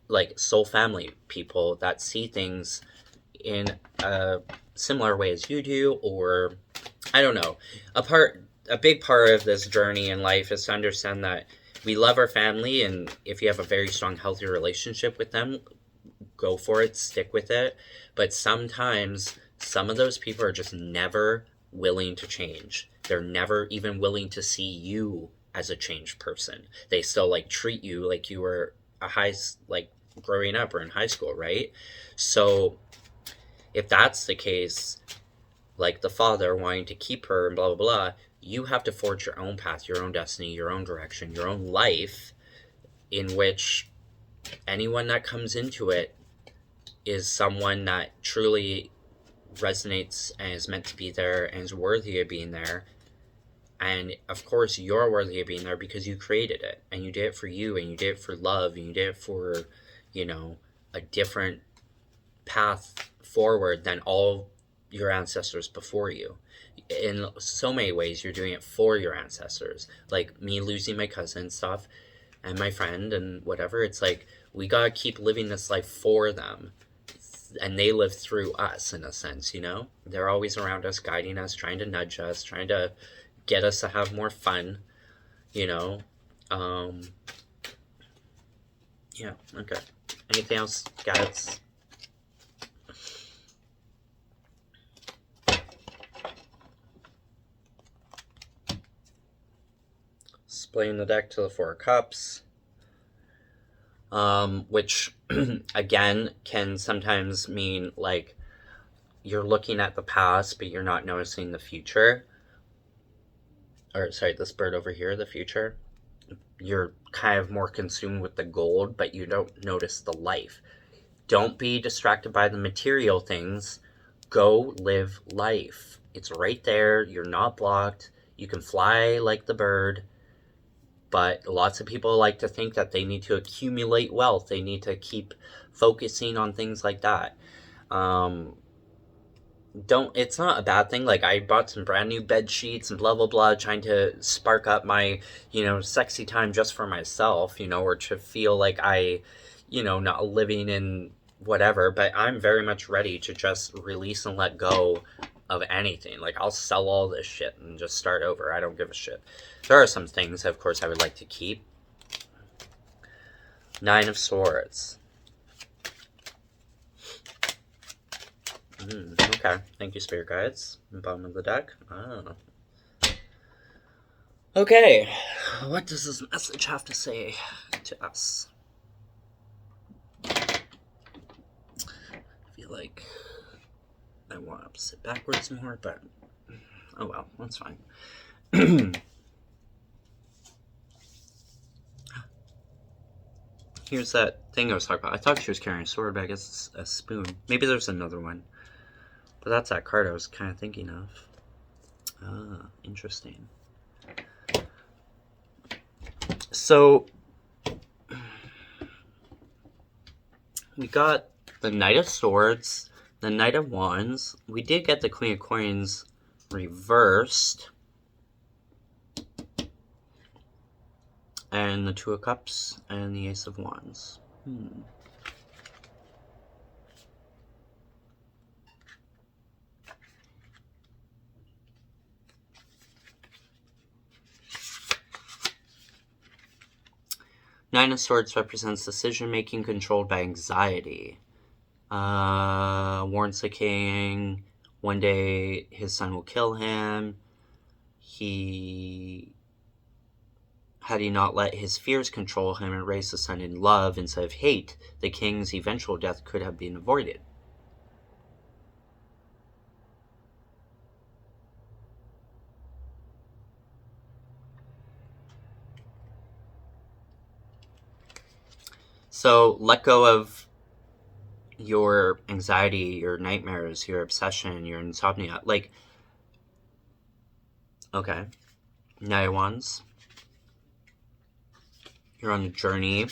like soul family people that see things in a similar way as you do, or I don't know. A big part of this journey in life is to understand that we love our family, and if you have a very strong, healthy relationship with them, go for it, stick with it. But sometimes some of those people are just never willing to change. They're never even willing to see you as a changed person. They still like treat you like you were like growing up or in high school, right? So if that's the case, like the father wanting to keep her and blah, blah, blah, you have to forge your own path, your own destiny, your own direction, your own life, in which anyone that comes into it is someone that truly resonates and is meant to be there and is worthy of being there. And of course you're worthy of being there because you created it, and you did it for you, and you did it for love, and you did it for, you know, a different path forward than all your ancestors before you. In so many ways you're doing it for your ancestors. Like me losing my cousin and stuff, and my friend and whatever, it's like we gotta keep living this life for them, and they live through us in a sense, you know? They're always around us, guiding us, trying to nudge us, trying to get us to have more fun, you know? Yeah, okay. Anything else, guys? Displaying the deck to the Four of Cups. Which again can sometimes mean like you're looking at the past but you're not noticing the future. Or sorry, this bird over here, the future. You're kind of more consumed with the gold, but you don't notice the life. Don't be distracted by the material things. Go live life. It's right there. You're not blocked. You can fly like the bird. But lots of people like to think that they need to accumulate wealth. They need to keep focusing on things like that. It's not a bad thing. Like, I bought some brand new bed sheets and blah, blah, blah, trying to spark up my, sexy time just for myself, or to feel like I, not living in whatever. But I'm very much ready to just release and let go of anything. Like, I'll sell all this shit and just start over. I don't give a shit. There are some things, of course, I would like to keep. Nine of Swords. Okay. Thank you, Spirit Guides. Bottom of the deck. Oh. Okay. What does this message have to say to us? I feel like I want to sit backwards more, but oh well, that's fine. Here's that thing I was talking about. I thought she was carrying a sword, but I guess it's a spoon. Maybe there's another one. But that's that card I was kind of thinking of. Ah, interesting. So, we got the Knight of Swords, the Knight of Wands. We did get the Queen of Coins reversed. And the Two of Cups and the Ace of Wands. Nine of Swords represents decision-making controlled by anxiety. Warns the king one day his son will kill him. Had he not let his fears control him and raised the son in love instead of hate, the king's eventual death could have been avoided. So let go of your anxiety, your nightmares, your obsession, your insomnia. Like, okay, Nine of Wands. You're on a journey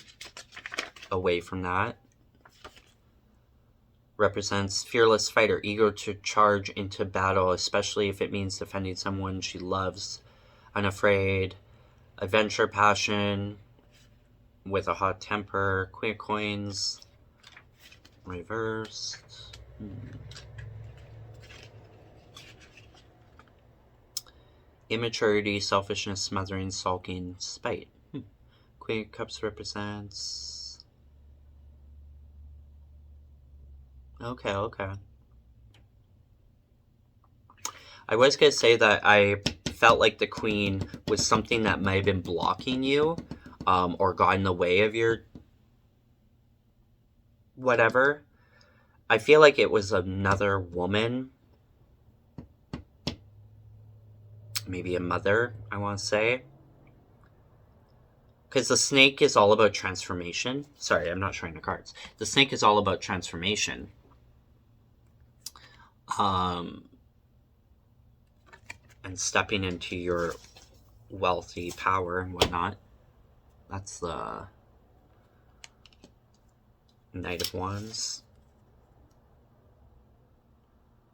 away from that. Represents fearless fighter, eager to charge into battle, especially if it means defending someone she loves. Unafraid, adventure, passion, with a hot temper. Queen of Coins, reversed. Immaturity, selfishness, smothering, sulking, spite. Queen of Cups represents... Okay. I was going to say that I felt like the Queen was something that might have been blocking you, or got in the way of your whatever. I feel like it was another woman. Maybe a mother, I want to say. Because the snake is all about transformation. Sorry, I'm not showing the cards. The snake is all about transformation. And stepping into your wealthy power and whatnot. That's the Knight of Wands.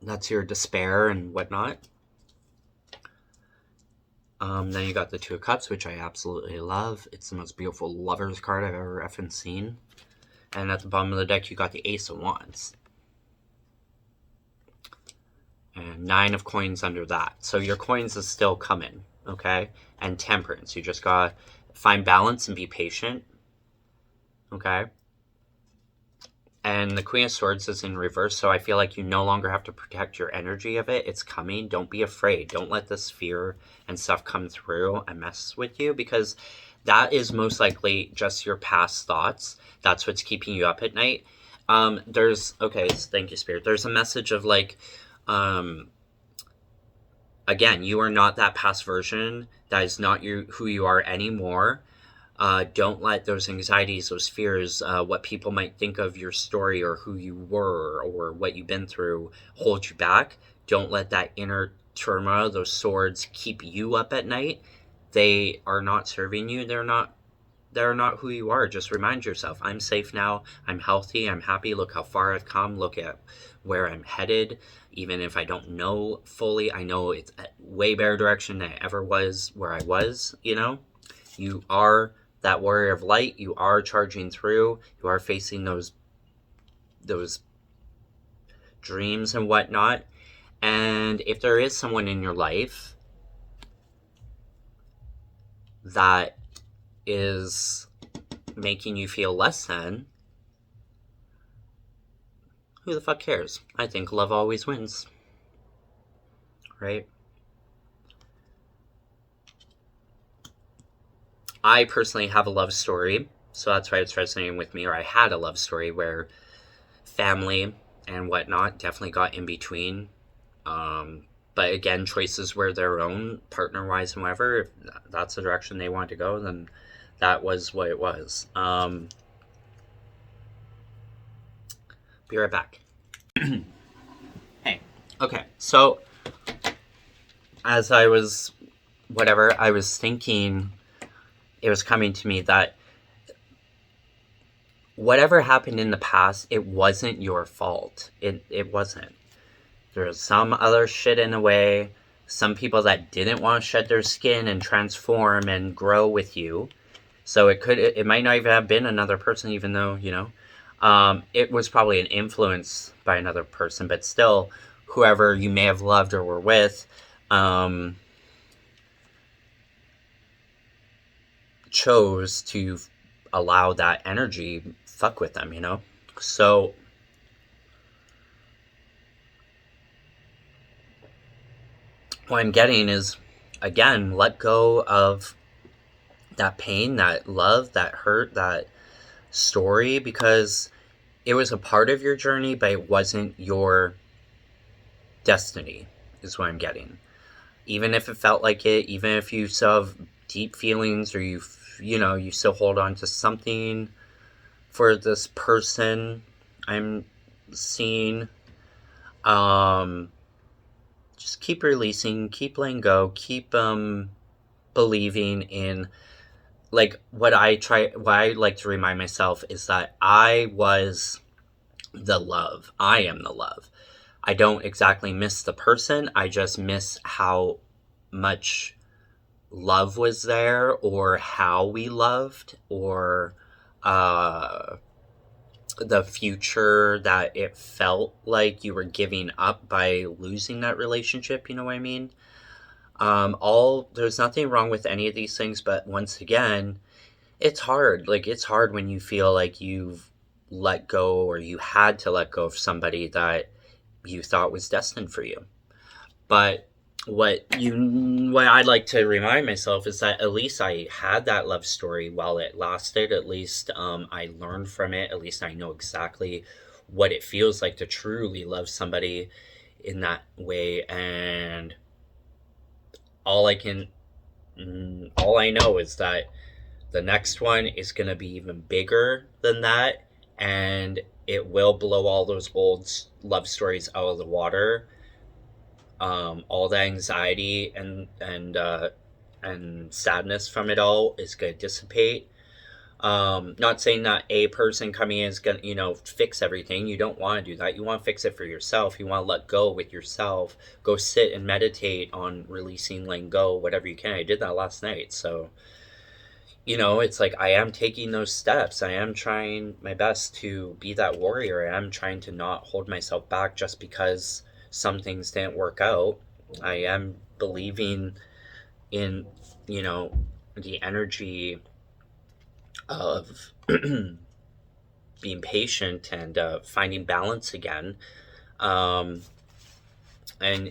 That's your despair and whatnot. Then you got the Two of Cups, which I absolutely love. It's the most beautiful lover's card I've ever effing seen. And at the bottom of the deck, you got the Ace of Wands. And 9 of Coins under that. So your coins is still coming, okay? And Temperance. You just gotta find balance and be patient, okay? And the Queen of Swords is in reverse, so I feel like you no longer have to protect your energy of it. It's coming. Don't be afraid. Don't let this fear and stuff come through and mess with you, because that is most likely just your past thoughts. That's what's keeping you up at night. Thank you, Spirit. There's a message of like, again, you are not that past version. That is not who you are anymore. Don't let those anxieties, those fears, what people might think of your story or who you were or what you've been through hold you back. Don't let that inner turmoil, those swords, keep you up at night. They are not serving you. They're not who you are. Just remind yourself, I'm safe now. I'm healthy. I'm happy. Look how far I've come. Look at where I'm headed. Even if I don't know fully, I know it's a way better direction than I ever was where I was, you know? You are that warrior of light. You are charging through. You are facing those dreams and whatnot. And if there is someone in your life that is making you feel less than, who the fuck cares? I think love always wins. Right? I personally have a love story, so that's why it's resonating with me, or I had a love story where family and whatnot definitely got in between. But again, choices were their own, partner-wise and whatever. If that's the direction they wanted to go, then that was what it was. Be right back. Hey, okay, so as I was thinking, it was coming to me that whatever happened in the past, it wasn't your fault. It wasn't. There was some other shit in the way. Some people that didn't want to shed their skin and transform and grow with you. So it might not even have been another person, even though, it was probably an influence by another person, but still, whoever you may have loved or were with, um, chose to allow that energy fuck with them, So what I'm getting is, again, let go of that pain, that love, that hurt, that story, because it was a part of your journey, but it wasn't your destiny, is what I'm getting. Even if it felt like it, even if you still have deep feelings, or you still hold on to something for this person I'm seeing, just keep releasing, keep letting go, keep believing in, like, what I like to remind myself is that I was the love. I am the love. I don't exactly miss the person. I just miss how much love was there, or how we loved, or the future that it felt like you were giving up by losing that relationship. You know what I mean? There's nothing wrong with any of these things, but once again, it's hard. Like, it's hard when you feel like you've let go, or you had to let go of somebody that you thought was destined for you. But what I'd like to remind myself is that at least I had that love story while it lasted. At least I learned from it. At least I know exactly what it feels like to truly love somebody in that way. And all I can, all I know is that the next one is going to be even bigger than that, and it will blow all those old love stories out of the water. All the anxiety and sadness from it all is going to dissipate. Not saying that a person coming in is going to, fix everything. You don't want to do that. You want to fix it for yourself. You want to let go with yourself. Go sit and meditate on releasing, letting go, whatever you can. I did that last night. So, it's like I am taking those steps. I am trying my best to be that warrior. I am trying to not hold myself back just because some things didn't work out. I am believing in, the energy of being patient and finding balance again. And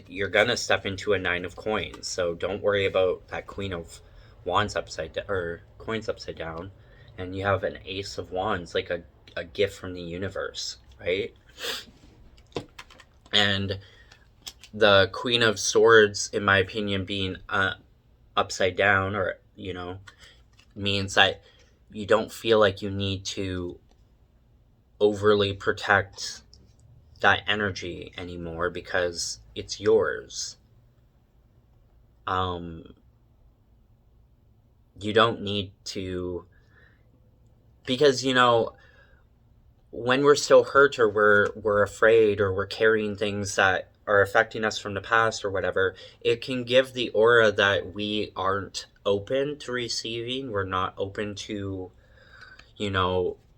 you're going to step into a 9 of coins. So don't worry about that Queen of Wands upside down, or coins upside down. And you have an Ace of Wands, like a gift from the universe, right? And the Queen of Swords, in my opinion, being upside down, or, means that you don't feel like you need to overly protect that energy anymore because it's yours. You don't need to, because, when we're still hurt, or we're afraid, or we're carrying things that are affecting us from the past or whatever, it can give the aura that we aren't open to receiving. We're not open to,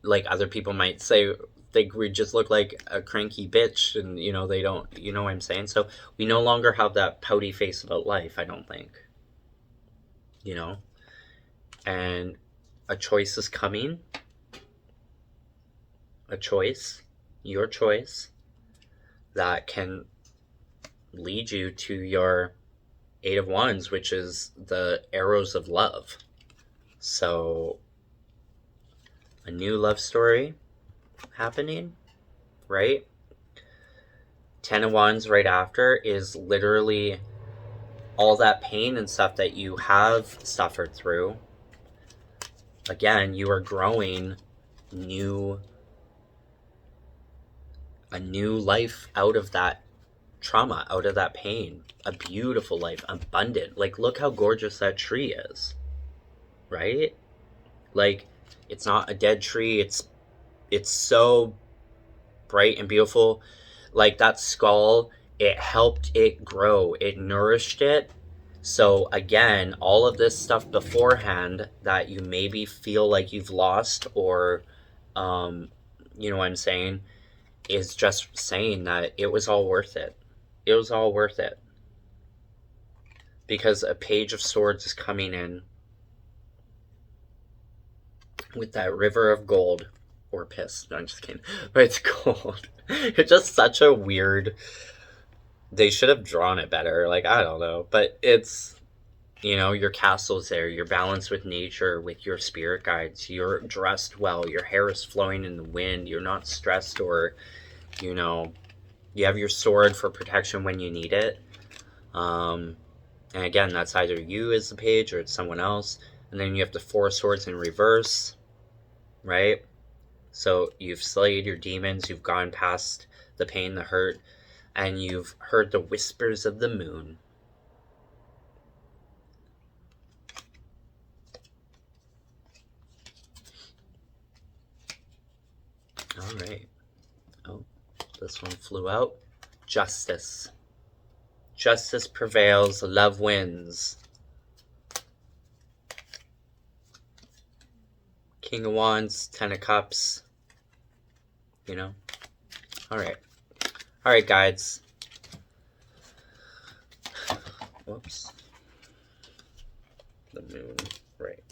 like other people might say, think we just look like a cranky bitch, and they don't, what I'm saying? So we no longer have that pouty face about life, I don't think. And a choice is coming. A choice, your choice, that can lead you to your 8 of Wands, which is the arrows of love. So a new love story happening, right? 10 of Wands right after is literally all that pain and stuff that you have suffered through. Again, you are growing a new life out of that trauma, out of that pain. A beautiful life, abundant. Like, look how gorgeous that tree is, right? Like, it's not a dead tree. It's so bright and beautiful. Like, that skull, it helped it grow. It nourished it. So again, all of this stuff beforehand that you maybe feel like you've lost, or you know what I'm saying, is just saying that it was all worth it. It was all worth it. Because a Page of Swords is coming in with that river of gold. Or piss. No, I'm just kidding. But it's gold. It's just such a weird... They should have drawn it better. Like, I don't know. But it's... You know, your castle's there. You're balanced with nature, with your spirit guides. You're dressed well. Your hair is flowing in the wind. You're not stressed, or, you know... You have your sword for protection when you need it. And again, that's either you as the page or it's someone else. And then you have the Four Swords in reverse, right? So you've slayed your demons, you've gone past the pain, the hurt, and you've heard the whispers of the moon. All right. Oh, this one flew out. Justice. Justice prevails, love wins. King of Wands, Ten of Cups. You know? Alright. Alright, guides. Whoops. The moon. Right.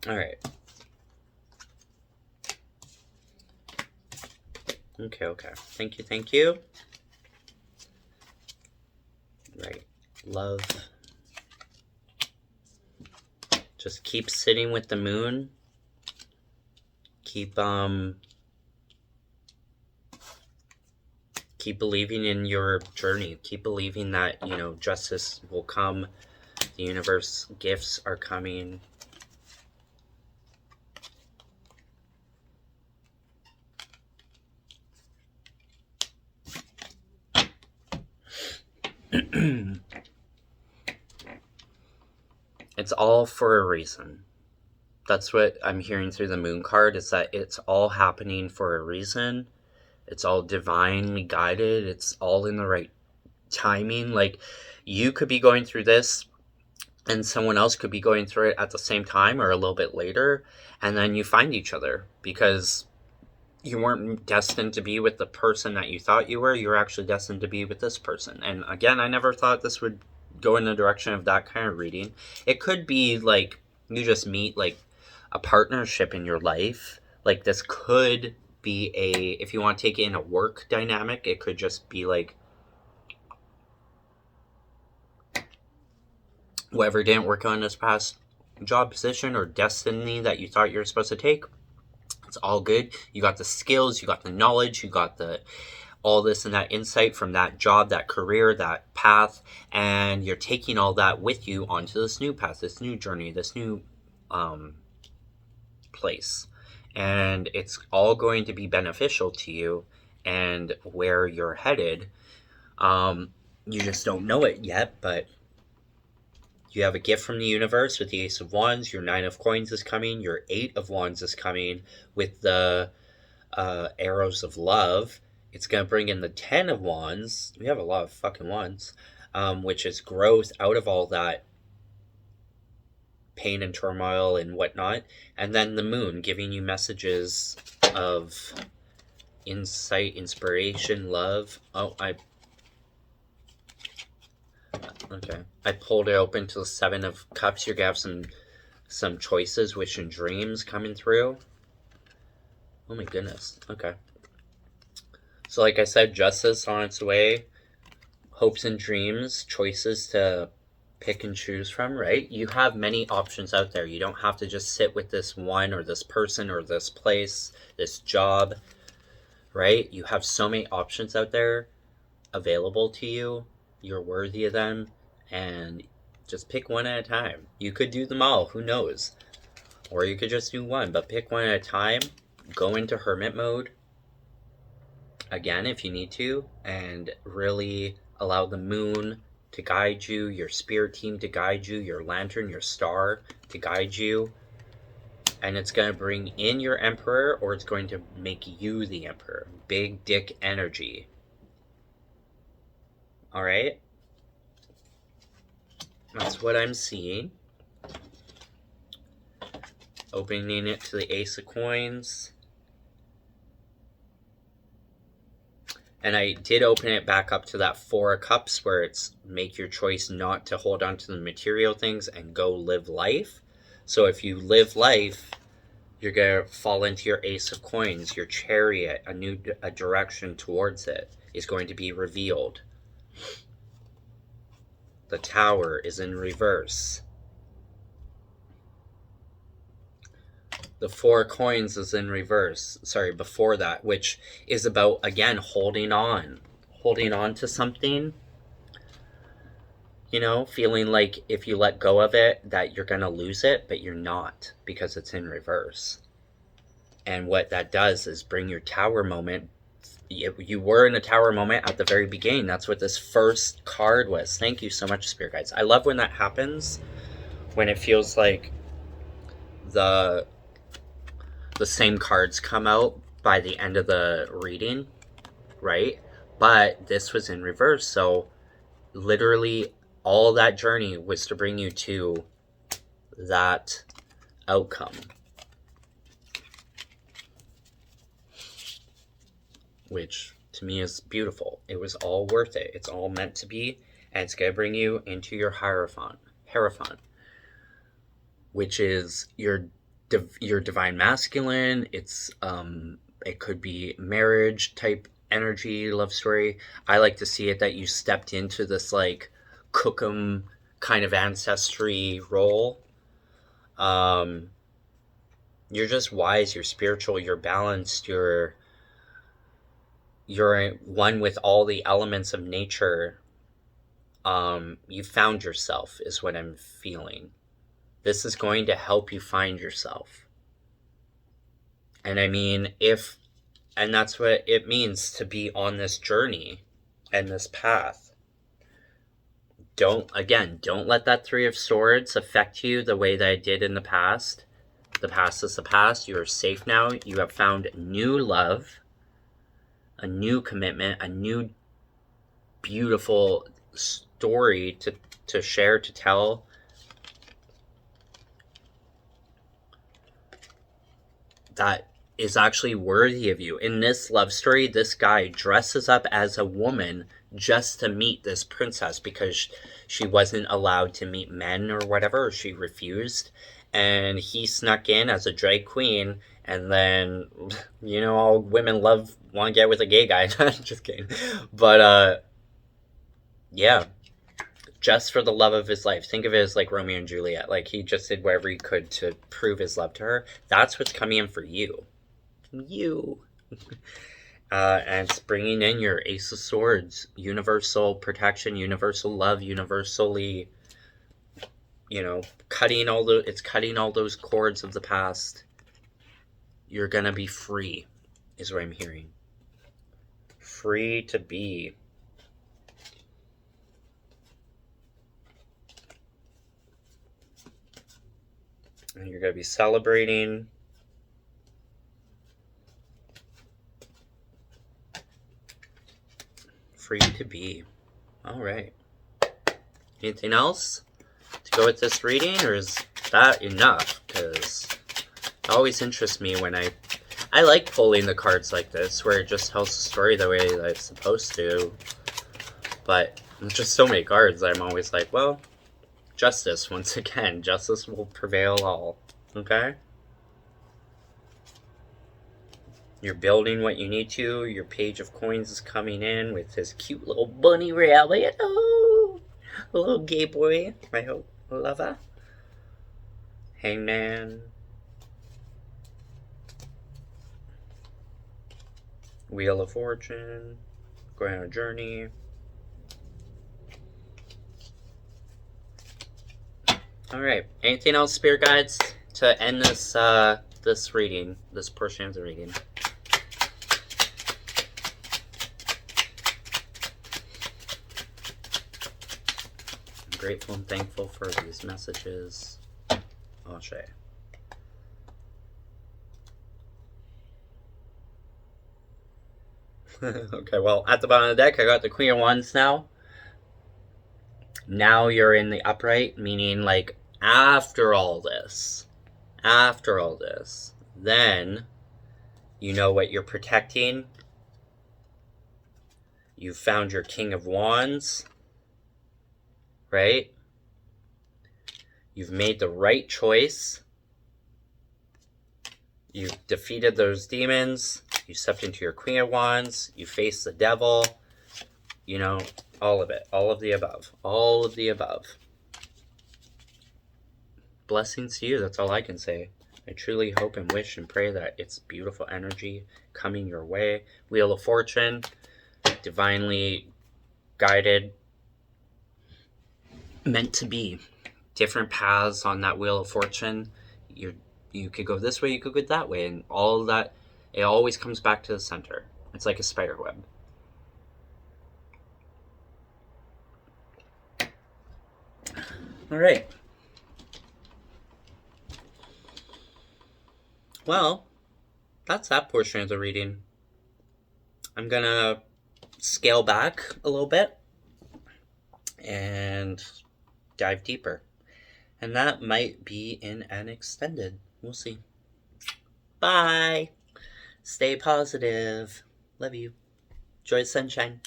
Alright. Okay. Thank you. Right. Love. Just keep sitting with the moon. Keep believing in your journey. Keep believing that, you know, justice will come. The universe gifts are coming. It's all for a reason. That's what I'm hearing through the moon card, is that it's all happening for a reason. It's all divinely guided. It's all in the right timing. Like, you could be going through this and someone else could be going through it at the same time or a little bit later, and then you find each other because you weren't destined to be with the person that you thought you were. You were actually destined to be with this person. And again, I never thought this would go in the direction of that kind of reading. It could be like you just meet like a partnership in your life. Like, this could be if you want to take it in a work dynamic, it could just be like whoever didn't work on this past job position or destiny that you thought you were supposed to take. It's all good. You got the skills, you got the knowledge, you got all this and that insight from that job, that career, that path, and you're taking all that with you onto this new path, this new journey, this new place. And it's all going to be beneficial to you and where you're headed. You just don't know it yet, but you have a gift from the universe with the Ace of Wands. Your Nine of Coins is coming. Your Eight of Wands is coming with the Arrows of Love. It's going to bring in the 10 of Wands. We have a lot of fucking wands, which is growth out of all that pain and turmoil and whatnot. And then the moon giving you messages of insight, inspiration, love. Okay. I pulled it open to the 7 of Cups. You're going to have some choices, wish and dreams coming through. Oh my goodness. Okay. So like I said, justice on its way. Hopes and dreams, choices to pick and choose from, right? You have many options out there. You don't have to just sit with this one or this person or this place, this job, right? You have so many options out there available to you. You're worthy of them, and just pick one at a time. You could do them all, who knows? Or you could just do one, but pick one at a time. Go into hermit mode again if you need to, and really allow the moon to guide you, your spirit team to guide you, your lantern, your star to guide you, And it's going to bring in your emperor, or it's going to make you the emperor. Big dick energy. All right? That's what I'm seeing. Opening it to the Ace of Coins. And I did open it back up to that Four of Cups, where it's make your choice not to hold on to the material things and go live life. So if you live life, you're going to fall into your Ace of Coins, your Chariot, a direction towards it is going to be revealed. The Tower is in reverse. The Four of Coins is in reverse. Sorry, before that, which is about, again, holding on to something. You know, feeling like if you let go of it, that you're going to lose it, but you're not, because it's in reverse. And what that does is bring your Tower moment. You were in a Tower moment at the very beginning. That's what this first card was. Thank you so much, Spirit Guides. I love when that happens, when it feels like the same cards come out by the end of the reading, right? But this was in reverse, so literally all that journey was to bring you to that outcome, which to me is beautiful. It was all worth it. It's all meant to be, and it's going to bring you into your Hierophant, which is your divine masculine. It's it could be marriage type energy, love story. I like to see it that you stepped into this like cookum kind of ancestry role. You're just wise, you're spiritual, you're balanced, you're one with all the elements of nature. You found yourself is what I'm feeling. This is going to help you find yourself. And I mean, and that's what it means to be on this journey and this path. Don't let that Three of Swords affect you the way that I did in the past. The past is the past. You are safe now. You have found new love, a new commitment, a new beautiful story to share, to tell. That is actually worthy of you. In this love story, this guy dresses up as a woman just to meet this princess because she wasn't allowed to meet men or whatever, or she refused. And he snuck in as a drag queen, and then, you know, all women want to get with a gay guy. Just kidding. But, yeah. Just for the love of his life. Think of it as like Romeo and Juliet. Like, he just did whatever he could to prove his love to her. That's what's coming in for you. And it's bringing in your Ace of Swords. Universal protection, universal love, universally, you know, cutting all those cords of the past. You're gonna be free, is what I'm hearing. Free to be. And you're going to be celebrating. Free to be. All right. Anything else to go with this reading, or is that enough? Because it always interests me when I like pulling the cards like this, where it just tells the story the way that it's supposed to. But there's just so many cards that I'm always like, well, justice, once again. Justice will prevail all. Okay? You're building what you need to. Your Page of Coins is coming in with his cute little bunny rabbit. Oh! A little gay boy. I hope. Lover. Hangman. Wheel of Fortune. Going on a journey. Alright, anything else, Spirit Guides, to end this this reading, this portion of the reading? I'm grateful and thankful for these messages. Ashe. Okay, well, at the bottom of the deck, I got the Queen of Wands now. Now you're in the upright, meaning like after all this, then you know what you're protecting. You found your King of Wands, right? You've made the right choice. You've defeated those demons. You stepped into your Queen of Wands. You faced the devil. You know, all of it. All of the above. All of the above. Blessings to you. That's all I can say. I truly hope and wish and pray that it's beautiful energy coming your way. Wheel of Fortune, divinely guided, meant to be. Different paths on that Wheel of Fortune. You could go this way, you could go that way, and all of that, it always comes back to the center. It's like a spider web. All right. Well, that's that portion of the reading. I'm gonna scale back a little bit and dive deeper. And that might be in an extended. We'll see. Bye. Stay positive. Love you. Enjoy the sunshine.